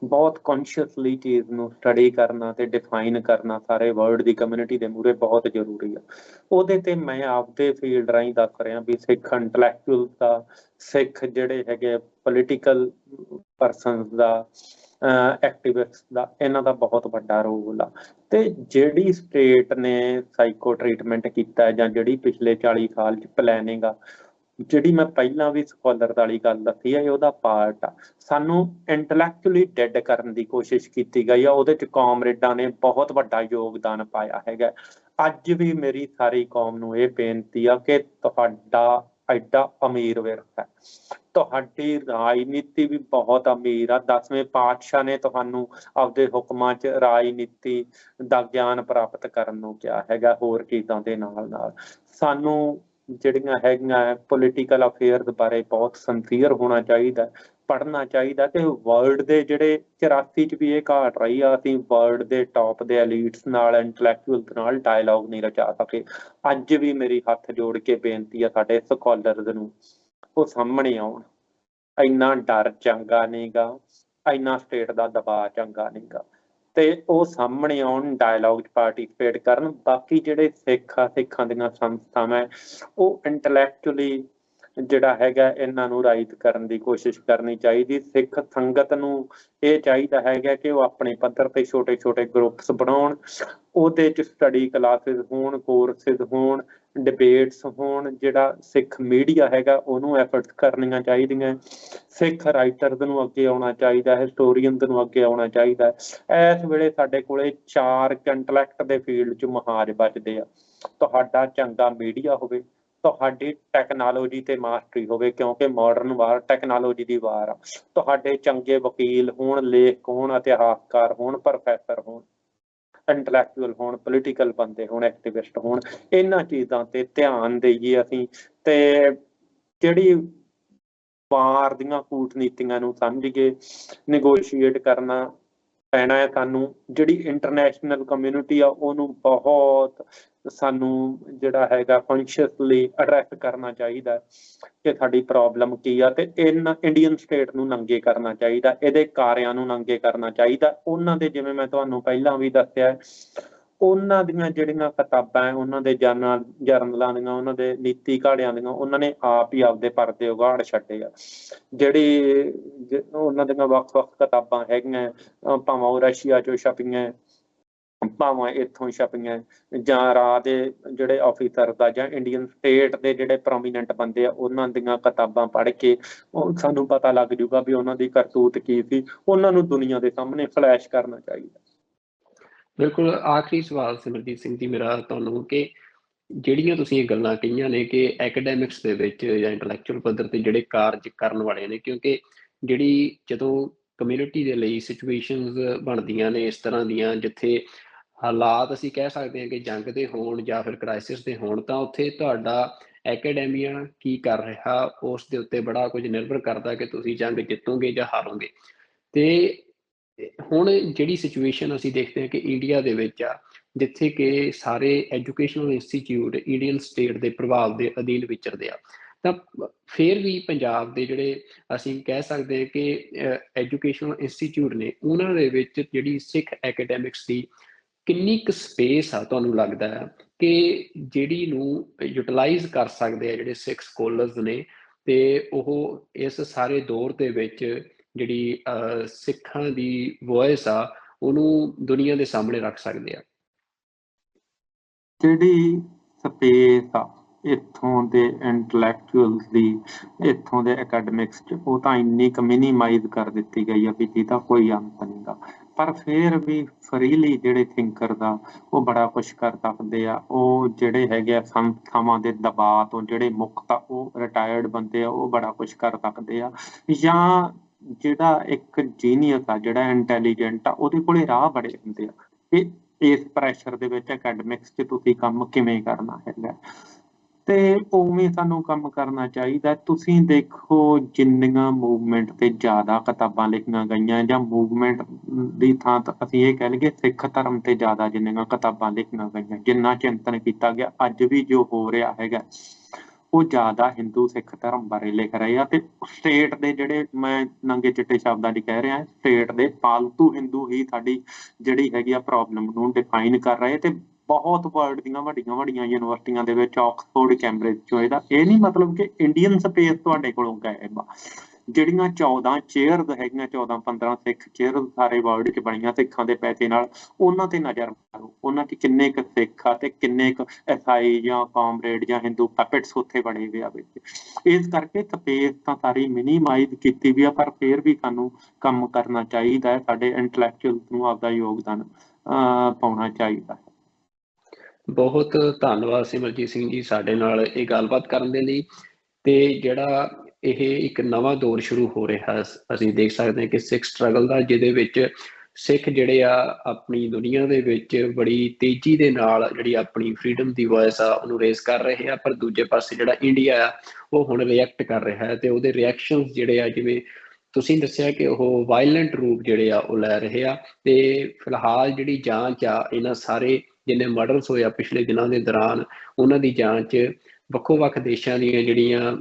ਬਹੁਤ ਕੌਨਸ਼ੀਅਸਲੀ ਚੀਜ਼ ਨੂੰ ਸਟੱਡੀ ਕਰਨਾ ਤੇ ਡਿਫਾਈਨ ਕਰਨਾ ਸਾਰੇ ਵਰਲਡ ਦੀ ਕਮਿਊਨਿਟੀ ਦੇ ਮੂਹਰੇ ਬਹੁਤ ਜ਼ਰੂਰੀ ਆ। ਉਹਦੇ ਤੇ ਮੈਂ ਆਪਦੇ ਫੀਲਡ ਰਾਹੀਂ ਦੱਸ ਰਿਹਾ ਵੀ ਸਿੱਖ ਇੰਟਲੈਕਚੁਅਲ ਦਾ, ਸਿੱਖ ਜਿਹੜੇ ਹੈਗੇ ਪੋਲੀਟੀਕਲ ਪਰਸਨਸ ਦਾ, ਐਕਟਿਵਿਸਟ ਦਾ, ਇਹਨਾਂ ਦਾ ਬਹੁਤ ਵੱਡਾ ਰੋਲ ਆ। ਤੇ ਜਿਹੜੀ ਸਟੇਟ ਨੇ ਸਾਈਕੋ ਟ੍ਰੀਟਮੈਂਟ ਕੀਤਾ ਜਾਂ ਜਿਹੜੀ ਪਿਛਲੇ 40 ਸਾਲ 'ਚ ਪਲੈਨਿੰਗ ਆ, ਜਿਹੜੀ ਮੈਂ ਪਹਿਲਾਂ ਵੀ ਸਕਾਲਰ ਵਾਲੀ ਗੱਲ ਦੱਸੀ ਹੈ, ਉਹਦਾ ਪਾਰਟ ਆ। ਸਾਨੂੰ ਇੰਟਲੈਕਚੁਅਲੀ ਡੈਡ ਕਰਨ ਦੀ ਕੋਸ਼ਿਸ਼ ਕੀਤੀ ਗਈ ਆ, ਉਹਦੇ 'ਚ ਕਾਮਰੇਡਾਂ ਨੇ ਬਹੁਤ ਵੱਡਾ ਯੋਗਦਾਨ ਪਾਇਆ ਹੈਗਾ। ਅੱਜ ਵੀ ਮੇਰੀ ਸਾਰੀ ਕੌਮ ਨੂੰ ਇਹ ਬੇਨਤੀ ਆ ਕਿ ਤੁਹਾਡਾ ਐਡਾ ਅਮੀਰ ਵਿਰਸਾ, ਤੁਹਾਡੀ ਰਾਜਨੀਤੀ ਵੀ ਬਹੁਤ ਅਮੀਰ ਆ। 10ਵੇਂ ਪਾਤਸ਼ਾਹ ਨੇ ਤੁਹਾਨੂੰ ਆਪਦੇ ਹੁਕਮਾਂ 'ਚ ਰਾਜਨੀਤੀ ਦਾ ਗਿਆਨ ਪ੍ਰਾਪਤ ਕਰਨ ਨੂੰ ਕਿਹਾ ਹੈਗਾ, ਹੋਰ ਚੀਜ਼ਾਂ ਦੇ ਨਾਲ ਨਾਲ ਸਾਨੂੰ ਜਿਹੜੀਆਂ ਹੈਗੀਆਂ ਪੋਲੀਟੀਕਲ ਅਫੇਅਰਸ ਬਾਰੇ ਬਹੁਤ ਸਿੰਸੀਅਰ ਹੋਣਾ ਚਾਹੀਦਾ, ਪੜ੍ਹਨਾ ਚਾਹੀਦਾ। ਤੇ ਵਰਲਡ ਦੇ ਜਿਹੜੇ 84 ਚ ਵੀ ਇਹ ਘਾਟ ਰਹੀ ਆ, ਅਸੀਂ ਵਰਲਡ ਦੇ ਟੌਪ ਦੇ ਐਲੀਟਸ ਨਾਲ, ਇੰਟਲੈਕਚੁਅਲਸ ਨਾਲ ਡਾਇਲੋਗ ਨਹੀਂ ਰਚਾ ਸਕੇ। ਅੱਜ ਵੀ ਮੇਰੀ ਹੱਥ ਜੋੜ ਕੇ ਬੇਨਤੀ ਆ ਸਾਡੇ ਸਕਾਲਰਸ ਨੂੰ, ਉਹ ਸਾਹਮਣੇ ਆਉਣ। ਇੰਨਾ ਡਰ ਚੰਗਾ ਨਹੀਂਗਾ, ਇੰਨਾ ਸਟੇਟ ਦਾ ਦਬਾਅ ਚੰਗਾ ਨਹੀਂਗਾ, ਤੇ ਉਹ ਸਾਹਮਣੇ ਆਉਣ, ਡਾਇਲੋਗ 'ਚ ਪਾਰਟੀਸਪੇਟ ਕਰਨ। ਬਾਕੀ ਜਿਹੜੇ ਸਿੱਖਾਂ ਦੀਆਂ ਸੰਸਥਾਵਾਂ ਉਹ ਇੰਟਲੈਕਚੁਅਲੀ ਜਿਹੜਾ ਹੈਗਾ ਇਹਨਾਂ ਨੂੰ ਰਾਈਟ ਕਰਨ ਦੀ ਕੋਸ਼ਿਸ਼ ਕਰਨੀ ਚਾਹੀਦੀ। ਸਿੱਖ ਸੰਗਤ ਨੂੰ ਇਹ ਚਾਹੀਦਾ ਹੈਗਾ ਕਿ ਉਹ ਆਪਣੇ ਪੱਧਰ ਤੇ ਛੋਟੇ ਛੋਟੇ ਗਰੁੱਪਸ ਬਣਾਉਣ, ਉਹਦੇ 'ਚ ਸਟੱਡੀ ਕਲਾਸਿਸ ਹੋਣ, ਕੋਰਸਿਸ ਹੋਣ, ਡਿਬੇਟਸ ਹੋਣ। ਜਿਹੜਾ ਸਿੱਖ ਮੀਡੀਆ ਹੈਗਾ ਉਹਨੂੰ ਐਫਰਟਸ ਕਰਨੀਆਂ ਚਾਹੀਦੀਆਂ। ਸਿੱਖ ਰਾਈਟਰਸ ਨੂੰ ਅੱਗੇ ਆਉਣਾ ਚਾਹੀਦਾ, ਹਿਸਟੋਰੀਅਨਸ ਨੂੰ ਅੱਗੇ ਆਉਣਾ ਚਾਹੀਦਾ। ਇਸ ਵੇਲੇ ਸਾਡੇ ਕੋਲੇ 4 ਇੰਟਲੈਕਟ ਦੇ ਫੀਲਡ 'ਚ ਮਹਾਜ ਬਚਦੇ ਆ। ਤੁਹਾਡਾ ਚੰਗਾ ਮੀਡੀਆ ਹੋਵੇ, ਤੁਹਾਡੀ ਟੈਕਨੋਲੋਜੀ ਤੇ ਮਾਸਟਰੀ ਹੋਵੇ, ਕਿਉਂਕਿ ਮਾਡਰਨ ਵਾਰ ਟੈਕਨੋਲੋਜੀ ਦੀ ਵਾਰ ਆ। ਤੁਹਾਡੇ ਚੰਗੇ ਵਕੀਲ ਹੋਣ, ਲੇਖਕ ਹੋਣ, ਇਤਿਹਾਸਕਾਰ ਹੋਣ, ਪ੍ਰੋਫੈਸਰ ਹੋਣ, ਇੰਟਲੈਕਚੁਅਲ ਹੋਣ, ਪੋਲੀਟੀਕਲ ਬੰਦੇ ਹੋਣ, ਐਕਟਿਵਿਸਟ ਹੋਣ। ਇਹਨਾਂ ਚੀਜ਼ਾਂ ਤੇ ਧਿਆਨ ਦੇਈਏ ਅਸੀਂ, ਤੇ ਜਿਹੜੀ ਵਾਰ ਦੀਆਂ ਕੂਟਨੀਤੀਆਂ ਨੂੰ ਸਮਝ ਕੇ ਨੈਗੋਸ਼ੀਏਟ ਕਰਨਾ ਪੈਣਾ ਹੈ ਸਾਨੂੰ। ਜਿਹੜੀ ਇੰਟਰਨੈਸ਼ਨਲ ਕਮਿਊਨਿਟੀ ਆ ਉਹਨੂੰ ਬਹੁਤ ਸਾਨੂੰ ਜਿਹੜਾ ਹੈਗਾ ਕੌਨਸ਼ੀਅਸਲੀ ਐਡਰੈਸ ਕਰਨਾ ਚਾਹੀਦਾ ਕਿ ਸਾਡੀ ਪ੍ਰੋਬਲਮ ਕੀ ਆ, ਤੇ ਇਹਨਾਂ ਇੰਡੀਅਨ ਸਟੇਟ ਨੂੰ ਨੰਗੇ ਕਰਨਾ ਚਾਹੀਦਾ, ਇਹਦੇ ਕਾਰਿਆਂ ਨੂੰ ਨੰਗੇ ਕਰਨਾ ਚਾਹੀਦਾ। ਉਹਨਾਂ ਦੇ, ਜਿਵੇਂ ਮੈਂ ਤੁਹਾਨੂੰ ਪਹਿਲਾਂ ਵੀ ਦੱਸਿਆ, ਉਹਨਾਂ ਦੀਆਂ ਜਿਹੜੀਆਂ ਕਿਤਾਬਾਂ ਹੈ, ਉਹਨਾਂ ਦੇ ਜਰਨਲਾਂ ਦੀਆਂ, ਉਹਨਾਂ ਦੇ ਨੀਤੀ ਘਾੜਿਆਂ ਦੀਆਂ, ਉਹਨਾਂ ਨੇ ਆਪ ਹੀ ਆਪਦੇ ਪਰਦੇ ਉਗਾੜ ਛੱਡੇ ਆ। ਜਿਹੜੀ ਉਹਨਾਂ ਦੀਆਂ ਵੱਖ-ਵੱਖ ਕਿਤਾਬਾਂ ਹੈਗੀਆਂ, ਭਾਵੇਂ ਉਹ ਰਸ਼ੀਆ 'ਚੋਂ ਛਪੀਆਂ, ਭਾਵੇਂ ਇੱਥੋਂ ਛਪੀਆਂ, ਜਾਂ ਰਾਹ ਦੇ ਜਿਹੜੇ ਆਫਿਸਰ ਦਾ ਜਾਂ ਇੰਡੀਅਨ ਸਟੇਟ ਦੇ ਜਿਹੜੇ ਪ੍ਰੋਮੀਨੈਂਟ ਬੰਦੇ ਆ ਉਹਨਾਂ ਦੀਆਂ ਕਿਤਾਬਾਂ ਪੜ੍ਹ ਕੇ ਉਹ ਸਾਨੂੰ ਪਤਾ ਲੱਗ ਜੂਗਾ ਵੀ ਉਹਨਾਂ ਦੀ ਕਰਤੂਤ ਕੀ ਸੀ। ਉਹਨਾਂ ਨੂੰ ਦੁਨੀਆ ਦੇ ਸਾਹਮਣੇ ਫਲੈਸ਼ ਕਰਨਾ ਚਾਹੀਦਾ। ਬਿਲਕੁਲ। ਆਖਰੀ ਸਵਾਲ ਸਿਮਰਜੀਤ ਸਿੰਘ ਜੀ ਮੇਰਾ ਤੁਹਾਨੂੰ, ਕਿ ਜਿਹੜੀਆਂ ਤੁਸੀਂ ਇਹ ਗੱਲਾਂ ਕਹੀਆਂ ਨੇ ਕਿ ਐਕੈਡੈਮਿਕਸ ਦੇ ਵਿੱਚ ਜਾਂ ਇੰਟਲੈਕਚੁਅਲ ਪੱਧਰ ਤੇ ਜਿਹੜੇ ਕਾਰਜ ਕਰਨ ਵਾਲੇ ਨੇ, ਕਿਉਂਕਿ ਜਿਹੜੀ ਜਦੋਂ ਕਮਿਊਨਿਟੀ ਦੇ ਲਈ ਸਿਚੁਏਸ਼ਨਸ ਬਣਦੀਆਂ ਨੇ ਇਸ ਤਰ੍ਹਾਂ ਦੀਆਂ, ਜਿੱਥੇ ਹਾਲਾਤ ਅਸੀਂ ਕਹਿ ਸਕਦੇ ਹਾਂ ਕਿ ਜੰਗ ਦੇ ਹੋਣ ਜਾਂ ਫਿਰ ਕ੍ਰਾਈਸਿਸ ਦੇ ਹੋਣ, ਤਾਂ ਉੱਥੇ ਤੁਹਾਡਾ ਐਕੈਡੈਮੀਆ ਕੀ ਕਰ ਰਿਹਾ ਉਸ ਦੇ ਉੱਤੇ ਬੜਾ ਕੁਝ ਨਿਰਭਰ ਕਰਦਾ ਕਿ ਤੁਸੀਂ ਜੰਗ ਜਿੱਤੋਗੇ ਜਾਂ ਹਾਰੋਗੇ। ਤੇ ਹੁਣ ਜਿਹੜੀ ਸਿਚੁਏਸ਼ਨ ਅਸੀਂ ਦੇਖਦੇ ਹਾਂ ਕਿ ਇੰਡੀਆ ਦੇ ਵਿੱਚ ਆ, ਜਿੱਥੇ ਕਿ ਸਾਰੇ ਐਜੂਕੇਸ਼ਨਲ ਇੰਸਟੀਚਿਊਟ ਇੰਡੀਅਨ ਸਟੇਟ ਦੇ ਪ੍ਰਭਾਵ ਦੇ ਅਧੀਨ ਵਿਚਰਦੇ ਆ, ਤਾਂ ਫਿਰ ਵੀ ਪੰਜਾਬ ਦੇ ਜਿਹੜੇ ਅਸੀਂ ਕਹਿ ਸਕਦੇ ਹਾਂ ਕਿ ਐਜੂਕੇਸ਼ਨਲ ਇੰਸਟੀਚਿਊਟ ਨੇ, ਉਹਨਾਂ ਦੇ ਵਿੱਚ ਜਿਹੜੀ ਸਿੱਖ ਐਕੈਡੈਮਿਕਸ ਦੀ ਕਿੰਨੀ ਕੁ ਸਪੇਸ ਆ ਤੁਹਾਨੂੰ ਲੱਗਦਾ ਹੈ ਕਿ ਜਿਹੜੀ ਨੂੰ ਯੂਟਿਲਾਈਜ਼ ਕਰ ਸਕਦੇ ਆ ਜਿਹੜੇ ਸਿੱਖ ਸਕੋਲਰਸ ਨੇ, ਤੇ ਉਹ ਇਸ ਸਾਰੇ ਦੌਰ ਦੇ ਵਿੱਚ ਜਿਹੜੀ ਸਿੱਖਾਂ ਦੀ ਵੌਇਸ ਆ ਉਹਨੂੰ ਦੁਨੀਆ ਦੇ ਸਾਹਮਣੇ ਰੱਖ ਸਕਦੇ ਆ? ਜਿਹੜੀ ਸਪੇਸ ਆ ਇੱਥੋਂ ਦੇ ਇੰਟਲੈਕਚੁਅਲਸ ਦੀ, ਇੱਥੋਂ ਦੇ ਅਕੈਡਮਿਕਸ 'ਚ, ਉਹ ਤਾਂ ਇੰਨੀ ਕੁ ਮਿਨੀਮਾਈਜ਼ ਕਰ ਦਿੱਤੀ ਗਈ ਆ ਵੀ ਜਿਹਦਾ ਕੋਈ ਅੰਤ ਨਹੀਂਗਾ। ਪਰ ਫਿਰ ਵੀ ਫਰੀਲੀ ਜਿਹੜੇ ਥਿੰਕਰ ਦਾ ਉਹ ਬੜਾ ਕੁਛ ਕਰ ਸਕਦੇ ਆ। ਉਹ ਜਿਹੜੇ ਹੈਗੇ ਆ ਸੰਸਥਾਵਾਂ ਦੇ ਦਬਾਅ ਤੋਂ ਜਿਹੜੇ ਮੁਕਤ ਆ, ਉਹ ਰਿਟਾਇਰਡ ਬੰਦੇ ਆ, ਉਹ ਬੜਾ ਕੁਛ ਕਰ ਸਕਦੇ ਆ। ਜਾਂ ਜਿਹੜਾ ਇੱਕ ਜੀਨੀਅਸ ਆ, ਜਿਹੜਾ ਇੰਟੈਲੀਜੈਂਟ ਆ, ਉਹਦੇ ਕੋਲੇ ਰਾਹ ਬੜੇ ਹੁੰਦੇ ਆ ਕਿ ਇਸ ਪ੍ਰੈਸ਼ਰ ਦੇ ਵਿੱਚ ਅਕੈਡਮਿਕਸ 'ਚ ਤੁਸੀਂ ਕੰਮ ਕਿਵੇਂ ਕਰਨਾ ਹੈਗਾ, ਤੇ ਉਵੇਂ ਸਾਨੂੰ ਕੰਮ ਕਰਨਾ ਚਾਹੀਦਾ। ਤੁਸੀਂ ਦੇਖੋ ਜਿੰਨੀਆਂ ਮੂਵਮੈਂਟ ਤੇ ਜ਼ਿਆਦਾ ਕਿਤਾਬਾਂ ਲਿਖੀਆਂ ਗਈਆਂ, ਜਾਂ ਮੂਵਮੈਂਟ ਦੀ ਥਾਂ ਤਾਂ ਅਸੀਂ ਇਹ ਕਹਿ ਲਈਏ ਸਿੱਖ ਧਰਮ ਤੇ ਜ਼ਿਆਦਾ ਜਿੰਨੀਆਂ ਕਿਤਾਬਾਂ ਲਿਖੀਆਂ ਗਈਆਂ, ਜਿੰਨਾ ਚਿੰਤਨ ਕੀਤਾ ਗਿਆ, ਅੱਜ ਵੀ ਜੋ ਹੋ ਰਿਹਾ ਹੈਗਾ ਉਹ ਜ਼ਿਆਦਾ ਹਿੰਦੂ ਸਿੱਖ ਧਰਮ ਬਾਰੇ ਲਿਖ ਰਹੇ ਆ। ਤੇ ਸਟੇਟ ਦੇ ਜਿਹੜੇ, ਮੈਂ ਨੰਗੇ ਚਿੱਟੇ ਸ਼ਬਦਾਂ 'ਚ ਕਹਿ ਰਿਹਾ, ਸਟੇਟ ਦੇ ਪਾਲਤੂ ਹਿੰਦੂ ਹੀ ਸਾਡੀ ਜਿਹੜੀ ਹੈਗੀ ਆ ਪ੍ਰੋਬਲਮ ਨੂੰ ਡਿਫਾਈਨ ਕਰ ਰਹੇ। ਤੇ ਬਹੁਤ ਵਰਲਡ ਦੀਆਂ ਵੱਡੀਆਂ ਯੂਨੀਵਰਸਿਟੀਆਂ ਦੇ ਵਿੱਚ, ਆਕਸਫੋਰਡ, ਕੈਂਬਰਿਜ 'ਚੋਂ, ਇਹਦਾ ਇਹ ਨਹੀਂ ਮਤਲਬ ਕਿ ਇੰਡੀਅਨ ਸਪੇਸ ਤੁਹਾਡੇ ਕੋਲੋਂ ਗਾਇਬ ਆ। ਜਿਹੜੀਆਂ 14 ਚੇਅਰਸ ਹੈਗੀਆਂ, 14-15 ਸਿੱਖ ਚੇਅਰਸ ਸਾਰੇ ਵਰਲਡ 'ਚ ਬਣੀਆਂ ਸਿੱਖਾਂ ਦੇ ਪੈਸੇ ਨਾਲ, ਉਹਨਾਂ ਤੇ ਨਜ਼ਰ ਮਾਰੋ, ਉਹਨਾਂ 'ਚ ਕਿੰਨੇ ਕੁ ਸਿੱਖ ਆ ਤੇ ਕਿੰਨੇ ਕੁ ਐਸਆਈ ਜਾਂ ਕਾਮਰੇਡ ਜਾਂ ਹਿੰਦੂ ਪੈਪਟਸ ਉੱਥੇ ਬਣੇ ਹੋਏ ਆ ਵਿੱਚ। ਇਸ ਕਰਕੇ ਸਪੇਸ ਤਾਂ ਸਾਰੀ ਮਿਨੀਮਾਈਜ਼ ਕੀਤੀ ਵੀ ਆ, ਪਰ ਫਿਰ ਵੀ ਸਾਨੂੰ ਕੰਮ ਕਰਨਾ ਚਾਹੀਦਾ ਹੈ। ਸਾਡੇ ਇੰਟਲੈਕਚੁਅਲ ਨੂੰ ਆਪਦਾ ਯੋਗਦਾਨ ਪਾਉਣਾ ਚਾਹੀਦਾ ਹੈ। ਬਹੁਤ ਧੰਨਵਾਦ ਸਿਮਰਜੀਤ ਸਿੰਘ ਜੀ ਸਾਡੇ ਨਾਲ ਇਹ ਗੱਲਬਾਤ ਕਰਨ ਦੇ ਲਈ। ਤੇ ਜਿਹੜਾ ਇਹ ਇੱਕ ਨਵਾਂ ਦੌਰ ਸ਼ੁਰੂ ਹੋ ਰਿਹਾ, ਅਸੀਂ ਦੇਖ ਸਕਦੇ ਹਾਂ ਕਿ ਸਿੱਖ ਸਟਰਗਲ ਦਾ, ਜਿਹਦੇ ਵਿੱਚ ਸਿੱਖ ਜਿਹੜੇ ਆ ਆਪਣੀ ਦੁਨੀਆ ਦੇ ਵਿੱਚ ਬੜੀ ਤੇਜ਼ੀ ਦੇ ਨਾਲ ਜਿਹੜੀ ਆਪਣੀ ਫਰੀडम ਦੀ ਵੌਇਸ ਆ ਉਹਨੂੰ ਰੇਜ਼ ਕਰ ਰਹੇ ਆ, ਪਰ ਦੂਜੇ ਪਾਸੇ ਜਿਹੜਾ ਇੰਡੀਆ ਆ ਉਹ ਹੁਣ ਰਿਐਕਟ ਕਰ ਰਿਹਾ ਹੈ, ਤੇ ਉਹਦੇ ਰਿਐਕਸ਼ਨਸ ਜਿਹੜੇ ਆ, ਜਿਵੇਂ ਤੁਸੀਂ ਦੱਸਿਆ ਕਿ ਉਹ ਵਾਇਲੈਂਟ ਰੂਪ ਜਿਹੜੇ ਆ ਉਹ ਲੈ ਰਹੇ ਆ। ਤੇ ਫਿਲਹਾਲ ਜਿਹੜੀ ਜਾਂਚ ਆ ਇਹਨਾਂ ਸਾਰੇ ਜਿੰਨੇ ਮਰਡਰਸ ਹੋਏ ਆ ਪਿਛਲੇ ਦਿਨਾਂ ਦੇ ਦੌਰਾਨ, ਉਹਨਾਂ ਦੀ ਜਾਂਚ ਵੱਖੋ-ਵੱਖ ਦੇਸ਼ਾਂ ਦੀਆਂ ਜਿਹੜੀਆਂ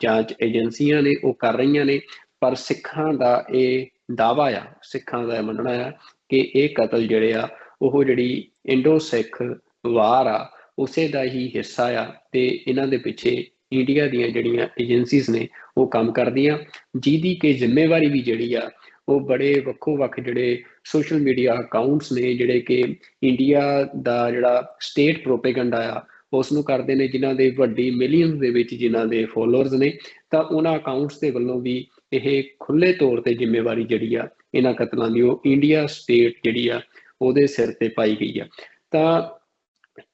ਜਾਂਚ ਏਜੰਸੀਆਂ ਨੇ ਉਹ ਕਰ ਰਹੀਆਂ ਨੇ। ਪਰ ਸਿੱਖਾਂ ਦਾ ਇਹ ਦਾਅਵਾ ਆ, ਸਿੱਖਾਂ ਦਾ ਮੰਨਣਾ ਆ ਕਿ ਇਹ ਕਤਲ ਜਿਹੜੇ ਆ ਉਹ ਜਿਹੜੀ ਇੰਡੋ ਸਿੱਖ ਵਾਰ ਆ ਉਸੇ ਦਾ ਹੀ ਹਿੱਸਾ ਆ, ਤੇ ਇਹਨਾਂ ਦੇ ਪਿੱਛੇ ਇੰਡੀਆ ਦੀਆਂ ਜਿਹੜੀਆਂ ਏਜੰਸੀਜ਼ ਨੇ ਉਹ ਕੰਮ ਕਰਦੀਆਂ, ਜਿਹਦੀ ਕਿ ਜ਼ਿੰਮੇਵਾਰੀ ਵੀ ਜਿਹੜੀ ਆ ਉਹ ਬੜੇ ਵੱਖੋ-ਵੱਖ ਜਿਹੜੇ ਸੋਸ਼ਲ ਮੀਡੀਆ ਅਕਾਊਂਟਸ ਨੇ ਜਿਹੜੇ ਕਿ ਇੰਡੀਆ ਦਾ ਜਿਹੜਾ ਸਟੇਟ ਪ੍ਰੋਪੇਗੈਂਡਾ ਆ ਉਸ ਨੂੰ ਕਰਦੇ ਨੇ, ਜਿਨ੍ਹਾਂ ਦੇ ਵੱਡੀ ਮਿਲੀਅਨਸ ਦੇ ਵਿੱਚ ਜਿਨ੍ਹਾਂ ਦੇ ਫੋਲੋਅਰਸ ਨੇ। ਤਾਂ ਉਹਨਾਂ ਅਕਾਊਂਟਸ ਦੇ ਵੱਲੋਂ ਵੀ ਇਹ ਖੁੱਲੇ ਤੌਰ ਤੇ ਜ਼ਿੰਮੇਵਾਰੀ ਜਿਹੜੀ ਆ ਇਹਨਾਂ ਕਤਲਾਂ ਦੀ ਉਹ ਇੰਡੀਆ ਸਟੇਟ ਜਿਹੜੀ ਆ ਉਹਦੇ ਸਿਰ ਤੇ ਪਾਈ ਗਈ ਆ। ਤਾਂ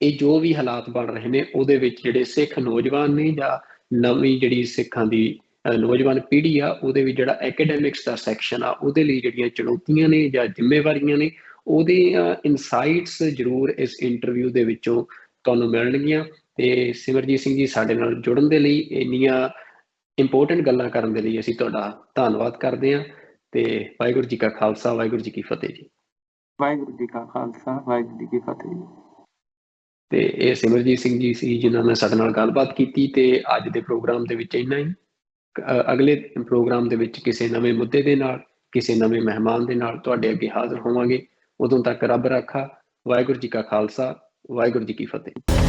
ਇਹ ਜੋ ਵੀ ਹਾਲਾਤ ਬਣ ਰਹੇ ਨੇ ਉਹਦੇ ਵਿੱਚ ਜਿਹੜੇ ਸਿੱਖ ਨੌਜਵਾਨ ਨੇ ਜਾਂ ਨਵੀਂ ਜਿਹੜੀ ਸਿੱਖਾਂ ਦੀ ਨੌਜਵਾਨ ਪੀੜ੍ਹੀ ਆ ਉਹਦੇ ਵਿੱਚ ਜਿਹੜਾ ਐਕੈਡੈਮਿਕਸ ਦਾ ਸੈਕਸ਼ਨ ਆ ਉਹਦੇ ਲਈ ਜਿਹੜੀਆਂ ਚੁਣੌਤੀਆਂ ਨੇ ਜਾਂ ਜ਼ਿੰਮੇਵਾਰੀਆਂ ਨੇ ਉਹਦੀਆਂ ਇਨਸਾਈਟਸ ਜ਼ਰੂਰ ਇਸ ਇੰਟਰਵਿਊ ਦੇ ਵਿੱਚੋਂ ਤੁਹਾਨੂੰ ਮਿਲਣਗੀਆਂ। ਤੇ ਸਿਮਰਜੀਤ ਸਿੰਘ ਜੀ, ਸਾਡੇ ਨਾਲ ਜੁੜਨ ਦੇ ਲਈ, ਇੰਨੀਆਂ ਇੰਪੋਰਟੈਂਟ ਗੱਲਾਂ ਕਰਨ ਦੇ ਲਈ ਅਸੀਂ ਤੁਹਾਡਾ ਧੰਨਵਾਦ ਕਰਦੇ ਹਾਂ। ਤੇ ਵਾਹਿਗੁਰੂ ਜੀ ਕਾ ਖਾਲਸਾ, ਵਾਹਿਗੁਰੂ ਜੀ ਕੀ ਫਤਿਹ ਜੀ। ਵਾਹਿਗੁਰੂ ਜੀ ਕਾ ਖਾਲਸਾ, ਵਾਹਿਗੁਰੂ ਜੀ ਕੀ ਫਤਿਹ ਜੀ। ਤੇ ਇਹ ਸਿਮਰਜੀਤ ਸਿੰਘ ਜੀ ਸੀ ਜਿਨ੍ਹਾਂ ਨੇ ਸਾਡੇ ਨਾਲ ਗੱਲਬਾਤ ਕੀਤੀ। ਤੇ ਅੱਜ ਦੇ ਪ੍ਰੋਗਰਾਮ ਦੇ ਵਿੱਚ ਇੰਨਾ ਹੀ। ਅਗਲੇ ਪ੍ਰੋਗਰਾਮ ਦੇ ਵਿੱਚ ਕਿਸੇ ਨਵੇਂ ਮੁੱਦੇ ਦੇ ਨਾਲ, ਕਿਸੇ ਨਵੇਂ ਮਹਿਮਾਨ ਦੇ ਨਾਲ ਤੁਹਾਡੇ ਅੱਗੇ ਹਾਜ਼ਰ ਹੋਵਾਂਗੇ। ਉਦੋਂ ਤੱਕ ਰੱਬ ਰਾਖਾ। ਵਾਹਿਗੁਰੂ ਜੀ ਕਾ ਖਾਲਸਾ, ਵਾਹਿਗੁਰੂ ਜੀ ਕੀ ਫਤਿਹ।